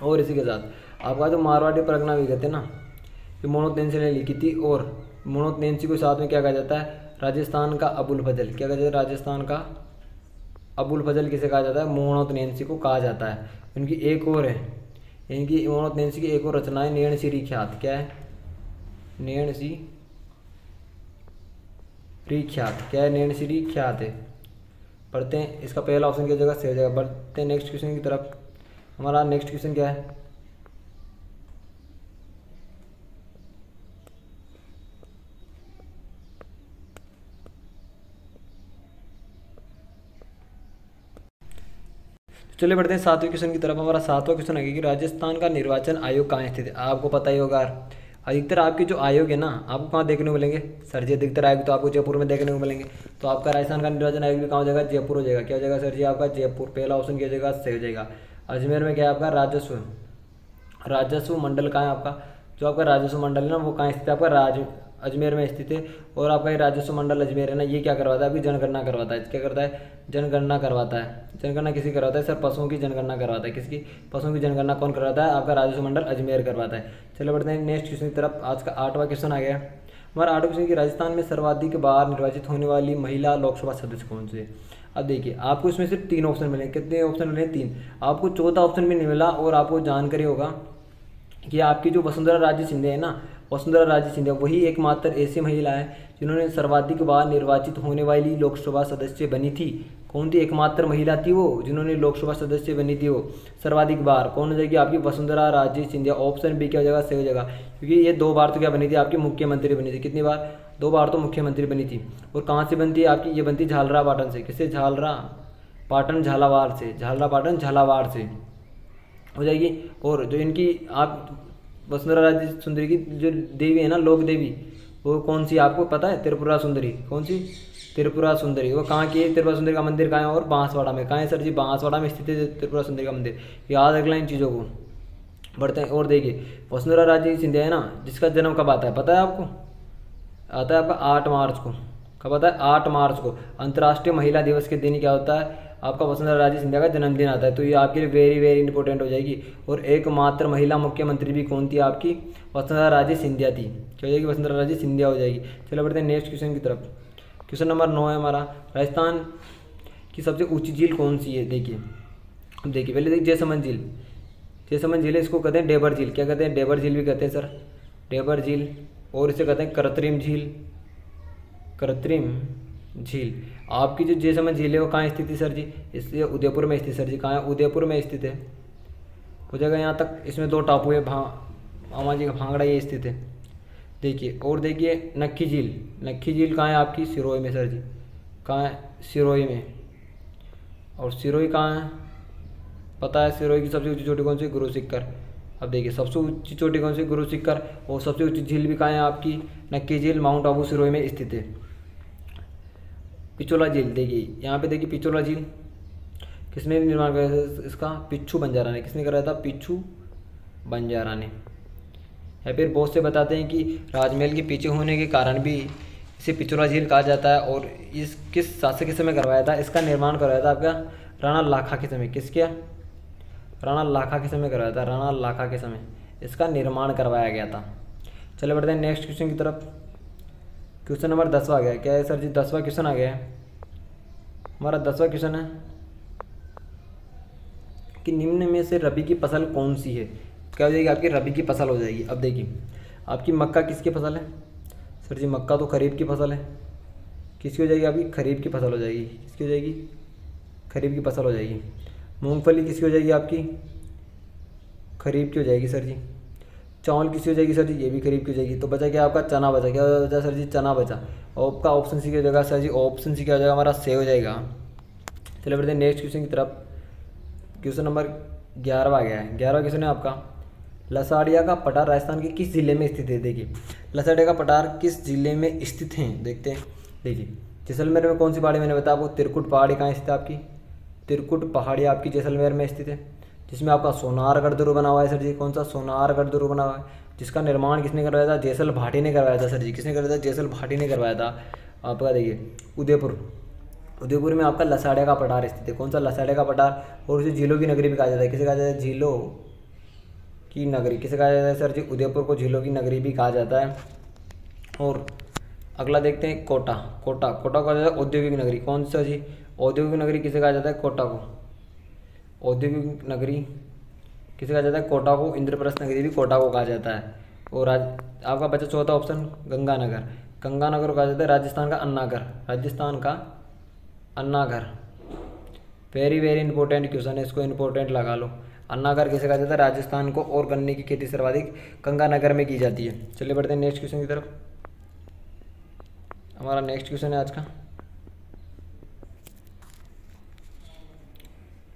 और इसी के साथ आपका जो मारवाड़ी परगना विगत है ना, ये मोहनोतनेसी ने लिखी थी। और मोहनोतनेसी को साथ में क्या कहा जाता है? राजस्थान का अबुल फजल। क्या कहा जाता है? राजस्थान का अबुल फजल किसे कहा जाता है? मोहनोतनेसी को कहा जाता है। इनकी एक और है, इनकी मोहनोतनेसी की एक और रचना है नैण श्री ख्यात। क्या है? नैण श्री ख्यात। क्या है? नैण श्री ख्यात है। पढ़ते हैं, इसका पहला ऑप्शन की जगह से हो जाएगा। बढ़ते हैं नेक्स्ट क्वेश्चन की तरफ। हमारा नेक्स्ट क्वेश्चन क्या है? चलिए बढ़ते हैं 7वें क्वेश्चन की तरफ। हमारा 7वां क्वेश्चन है कि राजस्थान का निर्वाचन आयोग कहाँ स्थित है? आपको पता ही होगा। अधिकतर आपके जो आयोग है ना, आपको कहाँ देखने को मिलेंगे सर जी? अधिकतर आयोग तो आपको जयपुर में देखने को मिलेंगे। तो आपका राजस्थान का निर्वाचन आयोग भी कहाँ हो जाएगा? जयपुर हो जाएगा। क्या हो जाएगा सर जी आपका? जयपुर। पहला ऑप्शन क्या हो जाएगा? सही हो जाएगा। अजमेर में क्या है आपका? राजस्व मंडल कहाँ है आपका? जो आपका राजस्व मंडल है ना, वो कहाँ स्थित है आपका? अजमेर में स्थित है। और आपका ये राजस्व मंडल अजमेर है ना, ये क्या करवाता है? आपकी जनगणना करवाता है। क्या करता है? जनगणना करवाता है। जनगणना किसी करवाता है सर? पशुओं की जनगणना करवाता है। किसकी? पशुओं की जनगणना कौन करवाता है? आपका राजस्व मंडल अजमेर करवाता है। चलो बढ़ते हैं नेक्स्ट क्वेश्चन की तरफ। आज का 8वां क्वेश्चन आ गया हमारा। 8वां क्वेश्चन की राजस्थान में सर्वाधिक बार निर्वाचित होने वाली महिला लोकसभा सदस्य कौन से? अब देखिए आपको इसमें सिर्फ 3 ऑप्शन मिले। कितने ऑप्शन मिले? 3। आपको चौथा ऑप्शन भी नहीं मिला। और आपको जानकारी होगा कि आपकी जो वसुंधरा राजे सिंधिया है ना, वसुंधरा राजे सिंधिया वही एकमात्र ऐसी महिला है जिन्होंने सर्वाधिक बार निर्वाचित होने वाली लोकसभा सदस्य बनी थी। कौन थी? एकमात्र महिला थी वो जिन्होंने लोकसभा सदस्य बनी थी वो सर्वाधिक बार। कौन हो जाएगी आपकी? वसुंधरा राजे सिंधिया। ऑप्शन बी क्या हो जाएगा? सही हो जाएगा, क्योंकि ये 2 बार तो क्या बनी थी आपकी? मुख्यमंत्री बनी थी। कितनी बार? 2 बार तो मुख्यमंत्री बनी थी। और कहाँ से बनती है आपकी? ये बनती झालरा पाटन से। किससे? झालरा पाटन झालावाड़ से। झालरा पाटन झालावाड़ से हो जाएगी। और जो इनकी आप वसुंधरा राजे सुंदरी की जो देवी है ना, लोक देवी, वो कौन सी आपको पता है? त्रिपुरा सुंदरी। कौन सी? त्रिपुरा सुंदरी। वो कहाँ की है? त्रिपुरा सुंदरी का मंदिर कहाँ है? और बांसवाड़ा में। कहाँ है सर जी? बांसवाड़ा में स्थित है त्रिपुरा सुंदरी का मंदिर। याद रखना इन चीज़ों को। बढ़ते हैं और देखिए वसुंधरा राजे सिंधिया है ना, जिसका जन्म कब आता है पता है आपको? आता है आपका 8 मार्च को। कब आता है? 8 मार्च को। अंतर्राष्ट्रीय महिला दिवस के दिन क्या होता है? आपका वसुंधरा राजे सिंधिया का जन्मदिन आता है। तो ये आपके लिए वेरी वेरी इंपॉर्टेंट हो जाएगी। और एकमात्र महिला मुख्यमंत्री भी कौन थी आपकी? वसुंधरा राजे सिंधिया थी। क्या हो जाएगी? वसुंधरा राजे सिंधिया हो जाएगी। चलो बढ़ते हैं नेक्स्ट क्वेश्चन की तरफ। क्वेश्चन नंबर 9 है हमारा। राजस्थान की सबसे ऊंची झील कौन सी है? देखिए अब देखिए पहले देखिए जयसमंद झील। जयसमंद झील है, इसको कहते हैं डेबर झील। क्या कहते हैं? डेबर झील भी कहते हैं सर, डेबर झील। और इसे कहते हैं कृत्रिम झील। कृत्रिम झील। आपकी जो जयसमंद झील है वो कहाँ स्थित है सर जी? इसलिए उदयपुर में स्थित। सर जी कहाँ है? उदयपुर में स्थित है। हो जाएगा यहाँ तक। इसमें 2 टापू है, अमाजी का भांगड़ा, ये स्थित है। देखिए और देखिए नक्की झील। नक्की झील कहाँ है आपकी? सिरोही में। सर जी कहाँ है? सिरोही में। और सिरोही कहाँ है पता है? सिरोही की सबसे ऊंची चोटी कौन सी? गुरु शिखर। अब देखिए सबसे ऊंची चोटी कौन सी? गुरु शिखर। और सबसे ऊंची झील भी कहाँ है आपकी? नक्की झील, माउंट आबू, सिरोही में स्थित है। पिछोला झील। देखिए यहाँ पे देखिए पिछोला झील किसने निर्माण कराया था इसका? पिच्छू बंजारा ने। किसने कराया था? पिच्छू बंजारा ने। या फिर बहुत से बताते हैं कि राजमहल के पीछे होने के कारण भी इसे पिछोरा झील कहा जाता है। और इस किस शासक के समय करवाया था, इसका निर्माण करवाया था आपका राणा लाखा के समय। किसके? राणा लाखा के समय करवाया था, राणा लाखा के समय इसका निर्माण करवाया गया था। चलिए बढ़ते हैं नेक्स्ट क्वेश्चन की तरफ। क्वेश्चन नंबर 10वां आ गया। क्या है सर जी? 10वां क्वेश्चन आ गया है हमारा। 10वां क्वेश्चन है कि निम्न में से रबी की फसल कौन सी है? क्या हो जाएगी आपकी? रबी की फसल हो जाएगी। अब देखिए आपकी मक्का किसकी फसल है? सर जी मक्का तो खरीफ की फसल है। किसकी हो जाएगी आपकी? खरीफ की फसल हो जाएगी। किसकी हो जाएगी? खरीफ की फसल हो जाएगी। मूंगफली किसकी हो जाएगी आपकी? खरीफ की हो जाएगी सर जी। चावल किसकी हो जाएगी सर जी? ये भी खरीफ की हो जाएगी। तो बचा क्या आपका? चना बचा। क्या बचा सर जी? चना बचा। और आपका ऑप्शन सी क्या हो जाएगा सर जी? ऑप्शन सी क्या हो जाएगा हमारा? से हो जाएगा। चलिए बढ़ते हैं नेक्स्ट क्वेश्चन की तरफ। क्वेश्चन नंबर 11वां आ गया है। 11वां क्वेश्चन है आपका, लसाड़िया का पठार राजस्थान के किस जिले में स्थित है? देखिए लसाड़िया का पठार किस जिले में स्थित है देखते हैं। देखिए जैसलमेर में कौन सी पहाड़ी? मैंने बताया आपको त्रिकुट पहाड़ी कहाँ स्थित है आपकी? त्रिकुट पहाड़ी आपकी जैसलमेर में स्थित है, जिसमें आपका सोनारगढ़ दुर्ग बना हुआ है सर जी। कौन सा? सोनारगढ़ दुर्ग बना हुआ है, जिसका निर्माण किसने करवाया था? जैसल भाटी ने करवाया था सर जी। किसने करवाया था? जैसल भाटी ने करवाया था। आपका देखिए उदयपुर, उदयपुर में आपका लसाड़िया का पठार स्थित है। कौन सा? लसाड़िया का पठार। और उसे झीलों की नगरी भी कहा जाता है। किसे कहा जाता है? झीलों की नगरी। किसे कहा जाता है सर जी? उदयपुर को झीलों की नगरी भी कहा जाता है। और अगला देखते हैं कोटा। कोटा, कोटा को कहा जाता है औद्योगिक नगरी। कौन सा जी? औद्योगिक नगरी किसे कहा जाता है? कोटा को। औद्योगिक नगरी किसे कहा जाता है? कोटा को। इंद्रप्रस्थ नगरी भी कोटा को कहा जाता है। और आपका बचा चौथा ऑप्शन गंगानगर। गंगानगर को कहा जाता है राजस्थान का अन्नागर। राजस्थान का अन्नागर। वेरी वेरी इंपॉर्टेंट क्वेश्चन है, इसको इंपॉर्टेंट लगा लो। अन्नागर किसे कहा जाता है? राजस्थान को। और गन्ने की खेती सर्वाधिक गंगानगर में की जाती है। चलिए बढ़ते हैं नेक्स्ट क्वेश्चन की तरफ। हमारा नेक्स्ट क्वेश्चन है आज का,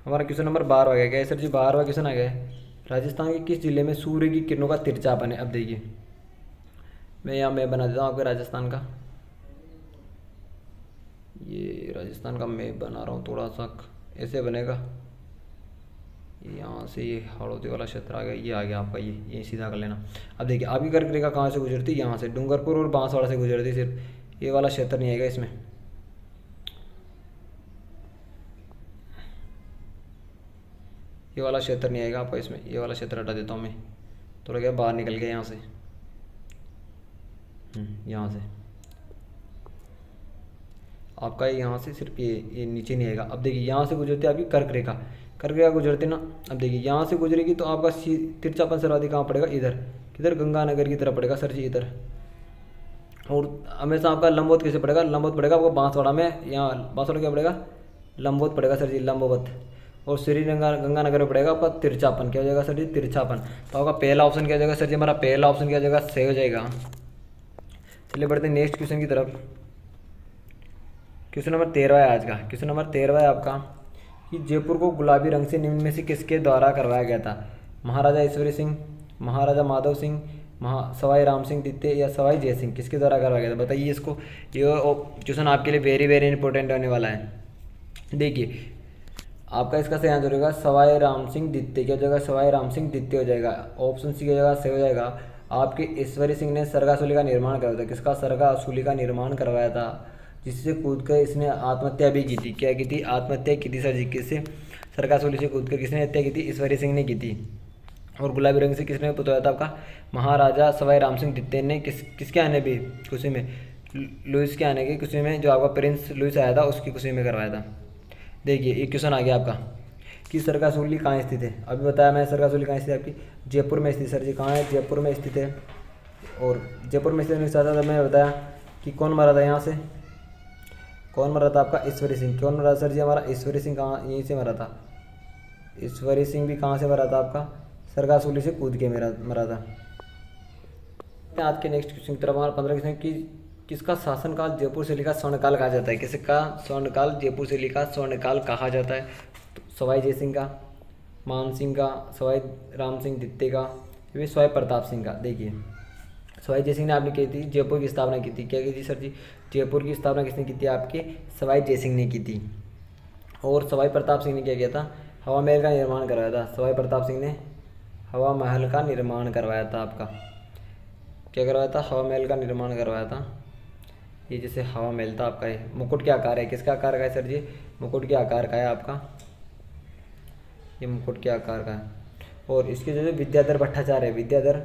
हमारा क्वेश्चन नंबर 12 आ गया। क्या है सर जी? 12वां क्वेश्चन आ गया है, राजस्थान के किस जिले में सूर्य की किरणों का तिरछापन है? अब देखिए मैं यहाँ मैप बना देता हूँ आपके राजस्थान का। ये राजस्थान का मैप बना रहा हूँ, थोड़ा सा ऐसे बनेगा। यहाँ से ये हड़ौती वाला क्षेत्र आ गया, ये आ गया आपका, ये सीधा कर लेना। अब देखिए आपकी कर्क रेखा कहाँ से गुजरती है? यहाँ से डूंगरपुर और बांसवाड़ा से गुजरती है। सिर्फ ये वाला क्षेत्र नहीं आएगा इसमें। ये वाला क्षेत्र नहीं आएगा आपका इसमें। ये वाला क्षेत्र हटा देता हूँ मैं, थोड़ा क्या बाहर निकल गया यहाँ से। यहाँ से आपका यहाँ से सिर्फ ये नीचे नहीं आएगा। अब देखिए यहाँ से गुजरती है आपकी कर्क रेखा। कर्क रेखा गुजरती ना, अब देखिए यहाँ से गुजरेगी तो आपका तिरछापन सर्वाधिक कहाँ पड़ेगा? इधर। किधर? गंगानगर की तरफ पड़ेगा सर जी, इधर। और हमेशा आपका लंबवत कैसे पड़ेगा? लंबवत पड़ेगा आपको बांसवाड़ा में। यहाँ बांसवाड़ा क्या पड़ेगा? लंबवत पड़ेगा सर जी, लंबवत। और गंगानगर में पड़ेगा आपका तिरछापन। क्या हो जाएगा सर जी? तिरछापन। तो आपका पहला ऑप्शन क्या हो जाएगा सर जी? हमारा पहला ऑप्शन क्या हो जाएगा? सही हो जाएगा। चलिए बढ़ते हैं नेक्स्ट क्वेश्चन की तरफ। क्वेश्चन नंबर 13 है आज का। क्वेश्चन नंबर 13 है आपका कि जयपुर को गुलाबी रंग से निम्न में से किसके द्वारा करवाया गया था? महाराजा ईश्वरी सिंह, महाराजा माधव सिंह, सवाई राम सिंह द्वितीय या सवाई जय सिंह? किसके द्वारा करवाया गया था? बताइए इसको। ये क्वेश्चन आपके लिए वेरी वेरी इंपॉर्टेंट होने वाला है। देखिए आपका इसका सही आंसर होगा सवाई राम सिंह द्वितीय। क्या हो जाएगा? सवाई राम सिंह द्वितीय हो जाएगा। ऑप्शन सी की जगह सही हो जाएगा। आपके ईश्वरी सिंह ने सरगासुली का निर्माण करवाया था। किसका? सरगासुली का निर्माण करवाया था, जिससे कूद कर इसने आत्महत्या भी की थी। क्या की थी? आत्महत्या की थी सर जी। किससे? सरगासुली से कूद कर किसने हत्या की थी? ईश्वरी सिंह ने की थी। और गुलाबी रंग से किसने पुतवाया था? आपका महाराजा सवाई राम सिंह द्वितीय ने। किसके आने भी खुशी में? लुइस के आने की खुशी में, जो आपका प्रिंस लुइस आया था उसकी खुशी में करवाया था। देखिए एक क्वेश्चन आ गया आपका कि सरगासुली कहाँ स्थित है? अभी बताया मैं सरगासुली कहाँ स्थित है आपकी? जयपुर में स्थित। सर जी कहाँ है? जयपुर में स्थित है। और जयपुर में स्थित होने के साथ साथ मैंने बताया कि कौन मरा था यहाँ से? कौन मरा था? आपका ईश्वरी सिंह। कौन मरा सर जी? हमारा ईश्वरी सिंह। कहाँ? यहीं से मरा था। ईश्वरी सिंह भी कहाँ से मरा था? आपका सरगासुली से कूद के मरा था। आज के नेक्स्ट क्वेश्चन की तरफ। हमारा 15 क्वेश्चन की किसका शासनकाल जयपुर से लिखा स्वर्णकाल कहा जाता है? किसका स्वर्णकाल जयपुर से लिखा स्वर्णकाल कहा जाता है? तो सवाई जय सिंह का, मान सिंह का, सवाई राम सिंह द्वितीय का, ये सवाई प्रताप सिंह का। देखिए सवाई जय सिंह ने आपने की थी जयपुर की स्थापना की थी। क्या की थी सर जी? जयपुर की स्थापना किसने की थी? आपके सवाई जय सिंह ने की थी। और सवाई प्रताप सिंह ने क्या किया था? हवा महल का निर्माण करवाया था। सवाई प्रताप सिंह ने हवा महल का निर्माण करवाया था आपका। क्या करवाया था? हवा महल का निर्माण करवाया था। ये जैसे हवा महल था आपका, ये मुकुट के आकार है, किसका आकार का है सर जी? मुकुट के आकार का है आपका, ये मुकुट के आकार का है। और इसके जो विद्याधर भट्टाचार्य, विद्याधर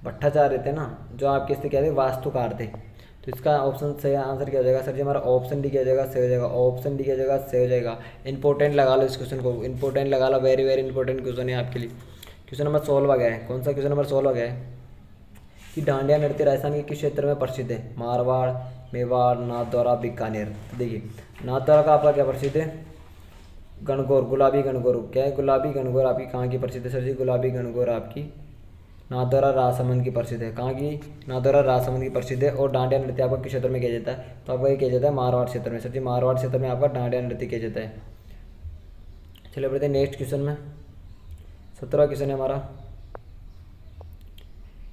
भट्टाचार्य थे ना, जो आपके इससे क्या थे, वास्तुकार थे। तो इसका ऑप्शन सही आंसर क्या हो जाएगा सर जी? हमारा ऑप्शन डी क्या हो जाएगा? सही हो जाएगा। ऑप्शन डी क्या हो जाएगा? सही हो जाएगा। इंपॉर्टेंट लगा लो इस क्वेश्चन को, इंपॉर्टेंट लगा लो, वेरी वेरी इंपॉर्टेंट क्वेश्चन है आपके लिए। क्वेश्चन नंबर 16 आ गया है। कौन सा क्वेश्चन नंबर 16 आ गया है? कि डांडिया नृत्य राजस्थान के किस क्षेत्र में प्रसिद्ध है? मारवाड़, मेवाड़, नाथद्वारा, बीकानेर। तो देखिए नाथद्वारा का आपका क्या प्रसिद्ध है? गणगौर, गुलाबी गणगौर। क्या है? गुलाबी गणगौर आपकी कहाँ की प्रसिद्ध है सर जी? गुलाबी गणगौर आपकी नाथद्वारा राजसमंद की प्रसिद्ध है। कहाँ की? नाथद्वारा राजसमंद की प्रसिद्ध है। और डांडिया नृत्य आपका किस क्षेत्र में किया जाता है? तो आपका ये किया जाता है मारवाड़ क्षेत्र में। सर जी मारवाड़ क्षेत्र में आपका डांडिया नृत्य किया जाता है। चलिए बढ़ते हैं नेक्स्ट क्वेश्चन में। 17वां क्वेश्चन है हमारा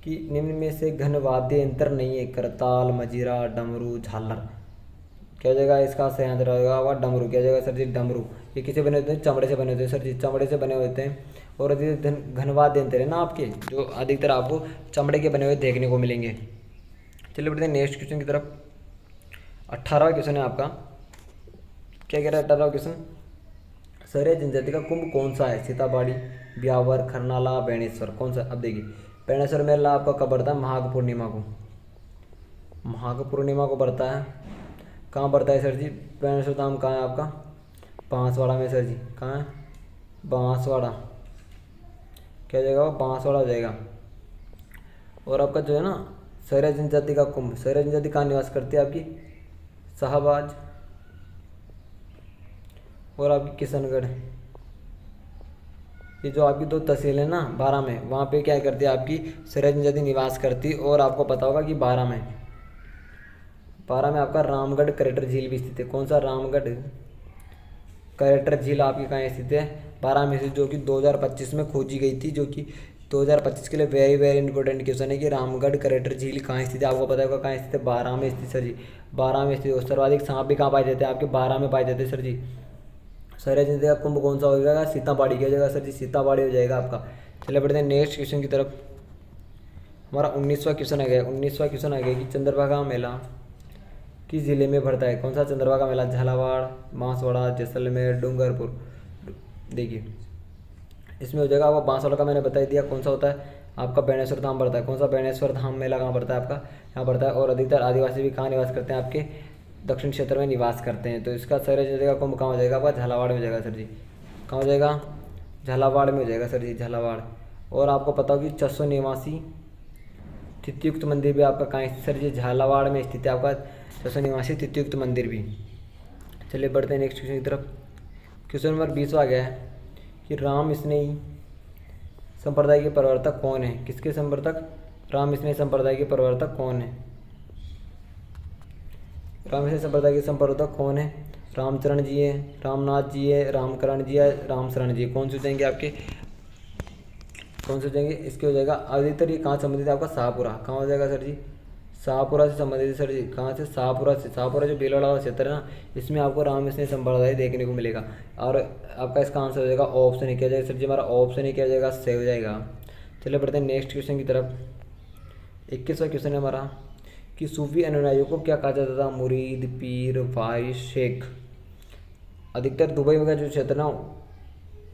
कि निम्न में से घन वाद्य यंत्र नहीं है? करताल, मजीरा, डमरू, झालर। क्या हो जाएगा इसका सही आंसर होगा? वह डमरू। क्या हो जाएगा सर जी? डमरू। ये किसे बने होते हैं? चमड़े से बने होते हैं सर जी, चमड़े से बने होते हैं। और घन वाद्य यंत्र है ना आपके, जो अधिकतर आपको चमड़े के बने हुए देखने को मिलेंगे। चलिए बढ़ते हैं नेक्स्ट क्वेश्चन की तरफ। 18वां क्वेश्चन है आपका। क्या कह रहा है 18वां क्वेश्चन? सरे जनजाति का कुंभ कौन सा है? सीताबाड़ी, ब्यावर, खरनाला, बेणेश्वर। कौन सा? अब देखिए बेणेश्वर मेला आपका कब बढ़ता है? माघ पूर्णिमा को, माघ पूर्णिमा को बढ़ता है। कहाँ बढ़ता है सर जी? बेणेश्वर धाम कहाँ है आपका? बांसवाड़ा में सर जी। कहाँ है? बांसवाड़ा। क्या हो जाएगा? वो बांसवाड़ा हो जाएगा। और आपका जो है ना सरे जनजाति का कुंभ, सरे जनजाति कहाँ निवास करती है आपकी? शाहबाज और आपकी किशनगढ़। ये जो आपकी दो तहसील है ना 12 में, वहाँ पे क्या करती है आपकी सरे जनजाति निवास करती। और आपको पता होगा कि 12 में आपका रामगढ़ करेटर झील भी स्थित है। कौन सा? रामगढ़ करेटर झील आपकी कहाँ स्थित है? 12 में से, जो कि 2025 में खोजी गई थी, जो कि 2025 के लिए वेरी वेरी इंपॉर्टेंट क्वेश्चन है कि रामगढ़ करेटर झील कहाँ स्थित है। आपको पता होगा कहाँ स्थित है? 12 में स्थित सर जी, 12 में स्थित। और सर्वाधिक सांप भी कहाँ पाए जाते हैं? आपके 12 में पाए जाते हैं सर जी। सर जनजाति का कुंभ कौन सा हो जाएगा? सीताबाड़ी। क्या हो जाएगा सर जी? सीताबाड़ी हो जाएगा आपका। चलिए बढ़ते हैं नेक्स्ट क्वेश्चन की तरफ। हमारा 19वां क्वेश्चन आ गया। 19वां क्वेश्चन आ गया कि चंद्रभागा मेला किस जिले में भरता है? कौन सा चंद्रभागा मेला? झालावाड़, बांसवाड़ा, जैसलमेर, डूंगरपुर। देखिए इसमें हो जाएगा आपका बांसवाड़ा का मैंने बता ही दिया। कौन सा होता है आपका? बेणेश्वर धाम पड़ता है। कौन सा? बेणेश्वर धाम मेला कहाँ पड़ता है आपका? यहाँ पड़ता है। और अधिकतर आदिवासी भी कहाँ निवास करते हैं? आपके दक्षिण क्षेत्र में निवास करते हैं। तो इसका सर जगह कुंभ कहाँ हो जाएगा आपका? झालावाड़ में हो जाएगा सर जी। कहाँ हो जाएगा? झालावाड़ में हो जाएगा सर जी, झालावाड़। और आपको पता हो कि 600 निवासी तिथयुक्त मंदिर भी आपका कहाँ है सर जी? झालावाड़ में स्थित है आपका 600 निवासी तिथयुक्त मंदिर भी। चलिए बढ़ते हैं नेक्स्ट क्वेश्चन की तरफ। क्वेश्चन नंबर 20 आ गया है कि राम स्नेही संप्रदाय के प्रवर्तक कौन है? किसके संवर्तक? राम स्नेही संप्रदाय के प्रवर्तक कौन है? राम स्नेही संप्रदाय के संप्रवर्तक कौन है? रामचरण जी है, रामनाथ जी है, रामकरण जी है, रामशरण जी। कौन से जाएंगे आपके? कौन से जाएंगे? इसके हो जाएगा अधिकतर ये कहाँ संबंधित है आपका? शाहपुरा। कहाँ हो जाएगा सर जी? शाहपुरा से संबंधित है सर जी। कहाँ से? शाहपुरा से। शाहपुरा जो भीलवाड़ा वाला क्षेत्र है ना, इसमें आपको राम स्नेही संप्रदाय देखने को मिलेगा। और आपका इसका आंसर हो जाएगा ऑप्शन ही। क्या जाएगा सर जी? हमारा ऑप्शन ही क्या हो जाएगा? सही हो जाएगा। चलिए बढ़ते हैं नेक्स्ट क्वेश्चन की तरफ। 21वां क्वेश्चन है हमारा कि सूफी अनुयायियों को क्या कहा जाता था? मुरीद, पीर, भाई, शेख। अधिकतर दुबई वगैरह जो क्षेत्र ना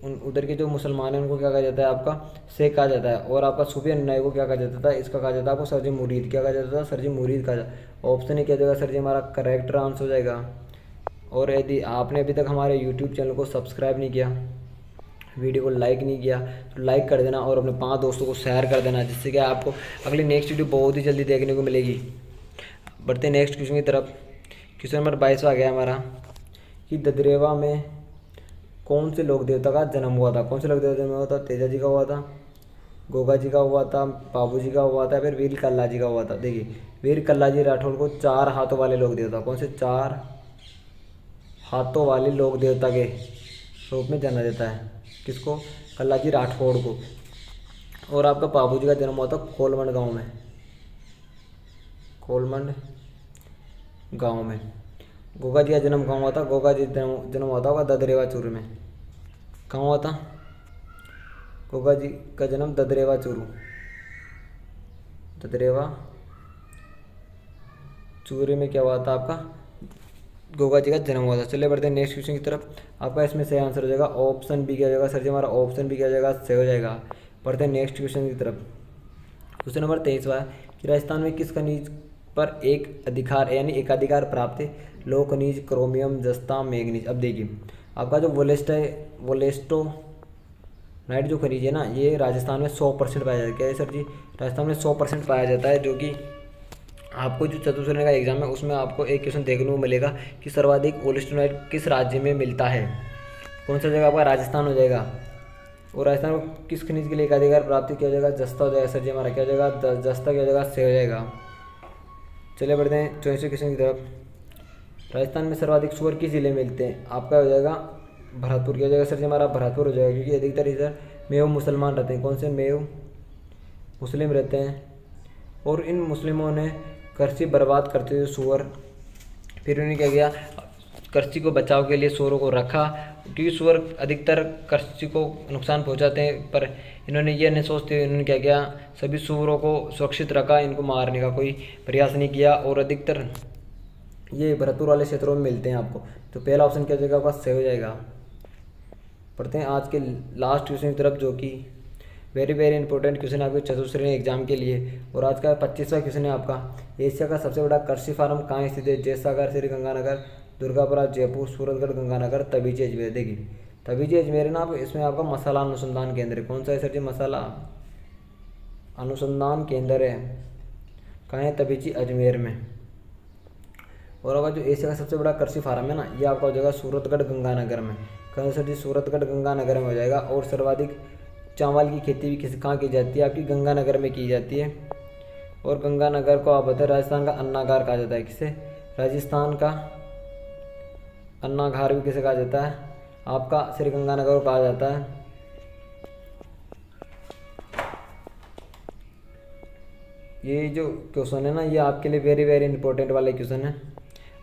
उन उधर के जो मुसलमान हैं उनको क्या कहा जाता है? आपका शेख कहा जाता है। और आपका सूफी अनुयायी को क्या कहा जाता था? इसका कहा जाता है आपको सर जी मुरीद। क्या कहा जाता था सर जी? मुरीद कहा जाता। ऑप्शन ही क्या जाएगा सर जी? हमारा करेक्ट आंसर हो जाएगा। और यदि आपने अभी तक हमारे यूट्यूब चैनल को सब्सक्राइब नहीं किया, वीडियो को लाइक नहीं किया, तो लाइक कर देना और अपने 5 दोस्तों को शेयर कर देना, जिससे कि आपको अगली नेक्स्ट वीडियो बहुत ही जल्दी देखने को मिलेगी। बढ़ते नेक्स्ट क्वेश्चन की तरफ। क्वेश्चन नंबर 22 आ गया हमारा कि ददरेवा में कौन से लोक देवता का जन्म हुआ था? कौन से लोक देवता का जन्म हुआ था? तेजा जी का हुआ था, गोगा जी का हुआ था, बाबू जी का हुआ था, फिर वीर कल्ला जी का हुआ था। देखिए वीर कल्ला जी राठौड़ को 4 हाथों वाले लोक देवता, कौन से? 4 हाथों वाले लोक देवता के रूप में जाना जाता है। किसको? कल्ला जी राठौड़ को। और आपका बाबू जी का जन्म हुआ था कोलमंड गाँव में, कोलमंड गाँव में। गोगा जी का जन्म कहाँ हुआ था? गोगा जी जन्म हुआ था होगा ददरेवा चूरू में। कहाँ हुआ था? गोगा जी का जन्म ददरेवा चूरू, तत्रेवा चूरे में क्या हुआ था आपका, गोगा जी का जन्म हुआ था। चलिए बढ़ते हैं नेक्स्ट क्वेश्चन की तरफ। आपका इसमें सही आंसर हो जाएगा ऑप्शन बी क्या हो जाएगा सर जी, हमारा ऑप्शन बी क्या हो जाएगा, सही हो जाएगा। बढ़ते हैं नेक्स्ट क्वेश्चन की तरफ। क्वेश्चन नंबर 23 है कि राजस्थान में किस खनिज पर एक अधिकार यानी एकाधिकार प्राप्त है, लो खनिज, क्रोमियम, जस्ता, मैग्नीज। अब देखिए आपका जो वोलेस्टोनाइट जो खनिज है ना, ये राजस्थान में 100% पाया जाता है। क्या है सर जी, राजस्थान में 100% पाया जाता है, जो कि आपको जो चतुश्रेणी का एग्जाम है उसमें आपको एक क्वेश्चन देखने को मिलेगा कि सर्वाधिक वोलेस्टोनाइट किस राज्य में मिलता है। कौन सा जगह आपका, राजस्थान हो जाएगा। और राजस्थान को किस खनिज के लिए एकाधिकार प्राप्ति किया जाएगा, जस्ता हो जाएगा सर जी, हमारा क्या हो जाएगा, जस्ता क्या हो जाएगा, सही हो जाएगा। चलिए बढ़ते हैं 24वें क्वेश्चन की तरफ। राजस्थान में सर्वाधिक सूअर किस जिले में मिलते हैं, आपका हो जाएगा भरतपुर। क्या हो जाएगा सर जी, हमारा भरतपुर हो जाएगा, क्योंकि अधिकतर इधर मेव मुसलमान रहते हैं। कौन से, मेव मुस्लिम रहते हैं। और इन मुस्लिमों ने कृषि बर्बाद करते हुए सूअर, फिर उन्होंने क्या किया, कृषि को बचाव के लिए सूअरों को रखा, क्योंकि सूअर अधिकतर कृषि को नुकसान पहुंचाते हैं। पर इन्होंने ये नहीं सोचते हुए इन्होंने क्या किया, सभी सूअरों को सुरक्षित रखा, इनको मारने का कोई प्रयास नहीं किया। और अधिकतर ये भरतपुर वाले क्षेत्रों में मिलते हैं आपको। तो पहला ऑप्शन क्या हो जाएगा आपका, सही हो जाएगा। पढ़ते हैं आज के लास्ट क्वेश्चन की तरफ, जो कि वेरी वेरी इंपॉर्टेंट क्वेश्चन है आपके चतुश्रेणी एग्जाम के लिए। और आज का 25वां क्वेश्चन है आपका, एशिया का सबसे बड़ा कृषि फार्म कहाँ स्थित है, जयसागर, श्रीगंगानगर, दुर्गापुरा, जयपुर, सूरतगढ़, गंगानगर, तबीजी, अजमेर। देखिए तबीजी अजमेर है ना, आप इसमें आपका मसाला अनुसंधान केंद्र है। कौन सा है सर जी, मसाला अनुसंधान केंद्र है, कहाँ है, तबीजी अजमेर में। और अगर जो एशिया का सबसे बड़ा कृषि फार्म है ना, ये आपका हो जाएगा सूरतगढ़, गंगानगर में। कहाँ सर जी, सूरतगढ़, गंगानगर में हो जाएगा। और सर्वाधिक चावल की खेती भी कहाँ की जाती है, आपकी गंगानगर में की जाती है। और गंगानगर को आप बताएं राजस्थान का अन्नागार कहा जाता है। किसे, राजस्थान का अन्नागार भी किसे कहा जाता है, आपका श्रीगंगानगर को कहा जाता है। ये जो क्वेश्चन है ना, ये आपके लिए वेरी वेरी इंपॉर्टेंट वाले क्वेश्चन है,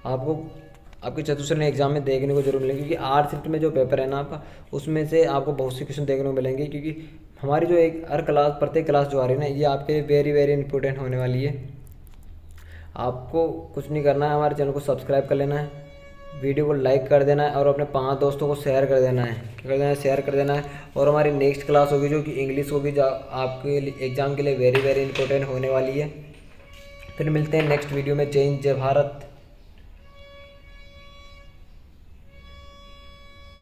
आपको आपके चतुश्रेणी एग्जाम में देखने को जरूर मिलेंगे। क्योंकि 8 शिफ्ट में जो पेपर है ना आपका, उसमें से आपको बहुत से क्वेश्चन देखने को मिलेंगे। क्योंकि हमारी जो एक हर क्लास, प्रत्येक क्लास जो आ रही है ना, ये आपके लिए वेरी वेरी इंपॉर्टेंट होने वाली है। आपको कुछ नहीं करना है, हमारे चैनल को सब्सक्राइब कर लेना है, वीडियो को लाइक कर देना है, और अपने 5 दोस्तों को शेयर कर देना है। क्या कर देना है, शेयर कर देना है। और हमारी नेक्स्ट क्लास होगी जो कि इंग्लिश होगी, जो आपके एग्जाम के लिए वेरी वेरी इंपॉर्टेंट होने वाली है। फिर मिलते हैं नेक्स्ट वीडियो में। जय हिंद, जय भारत।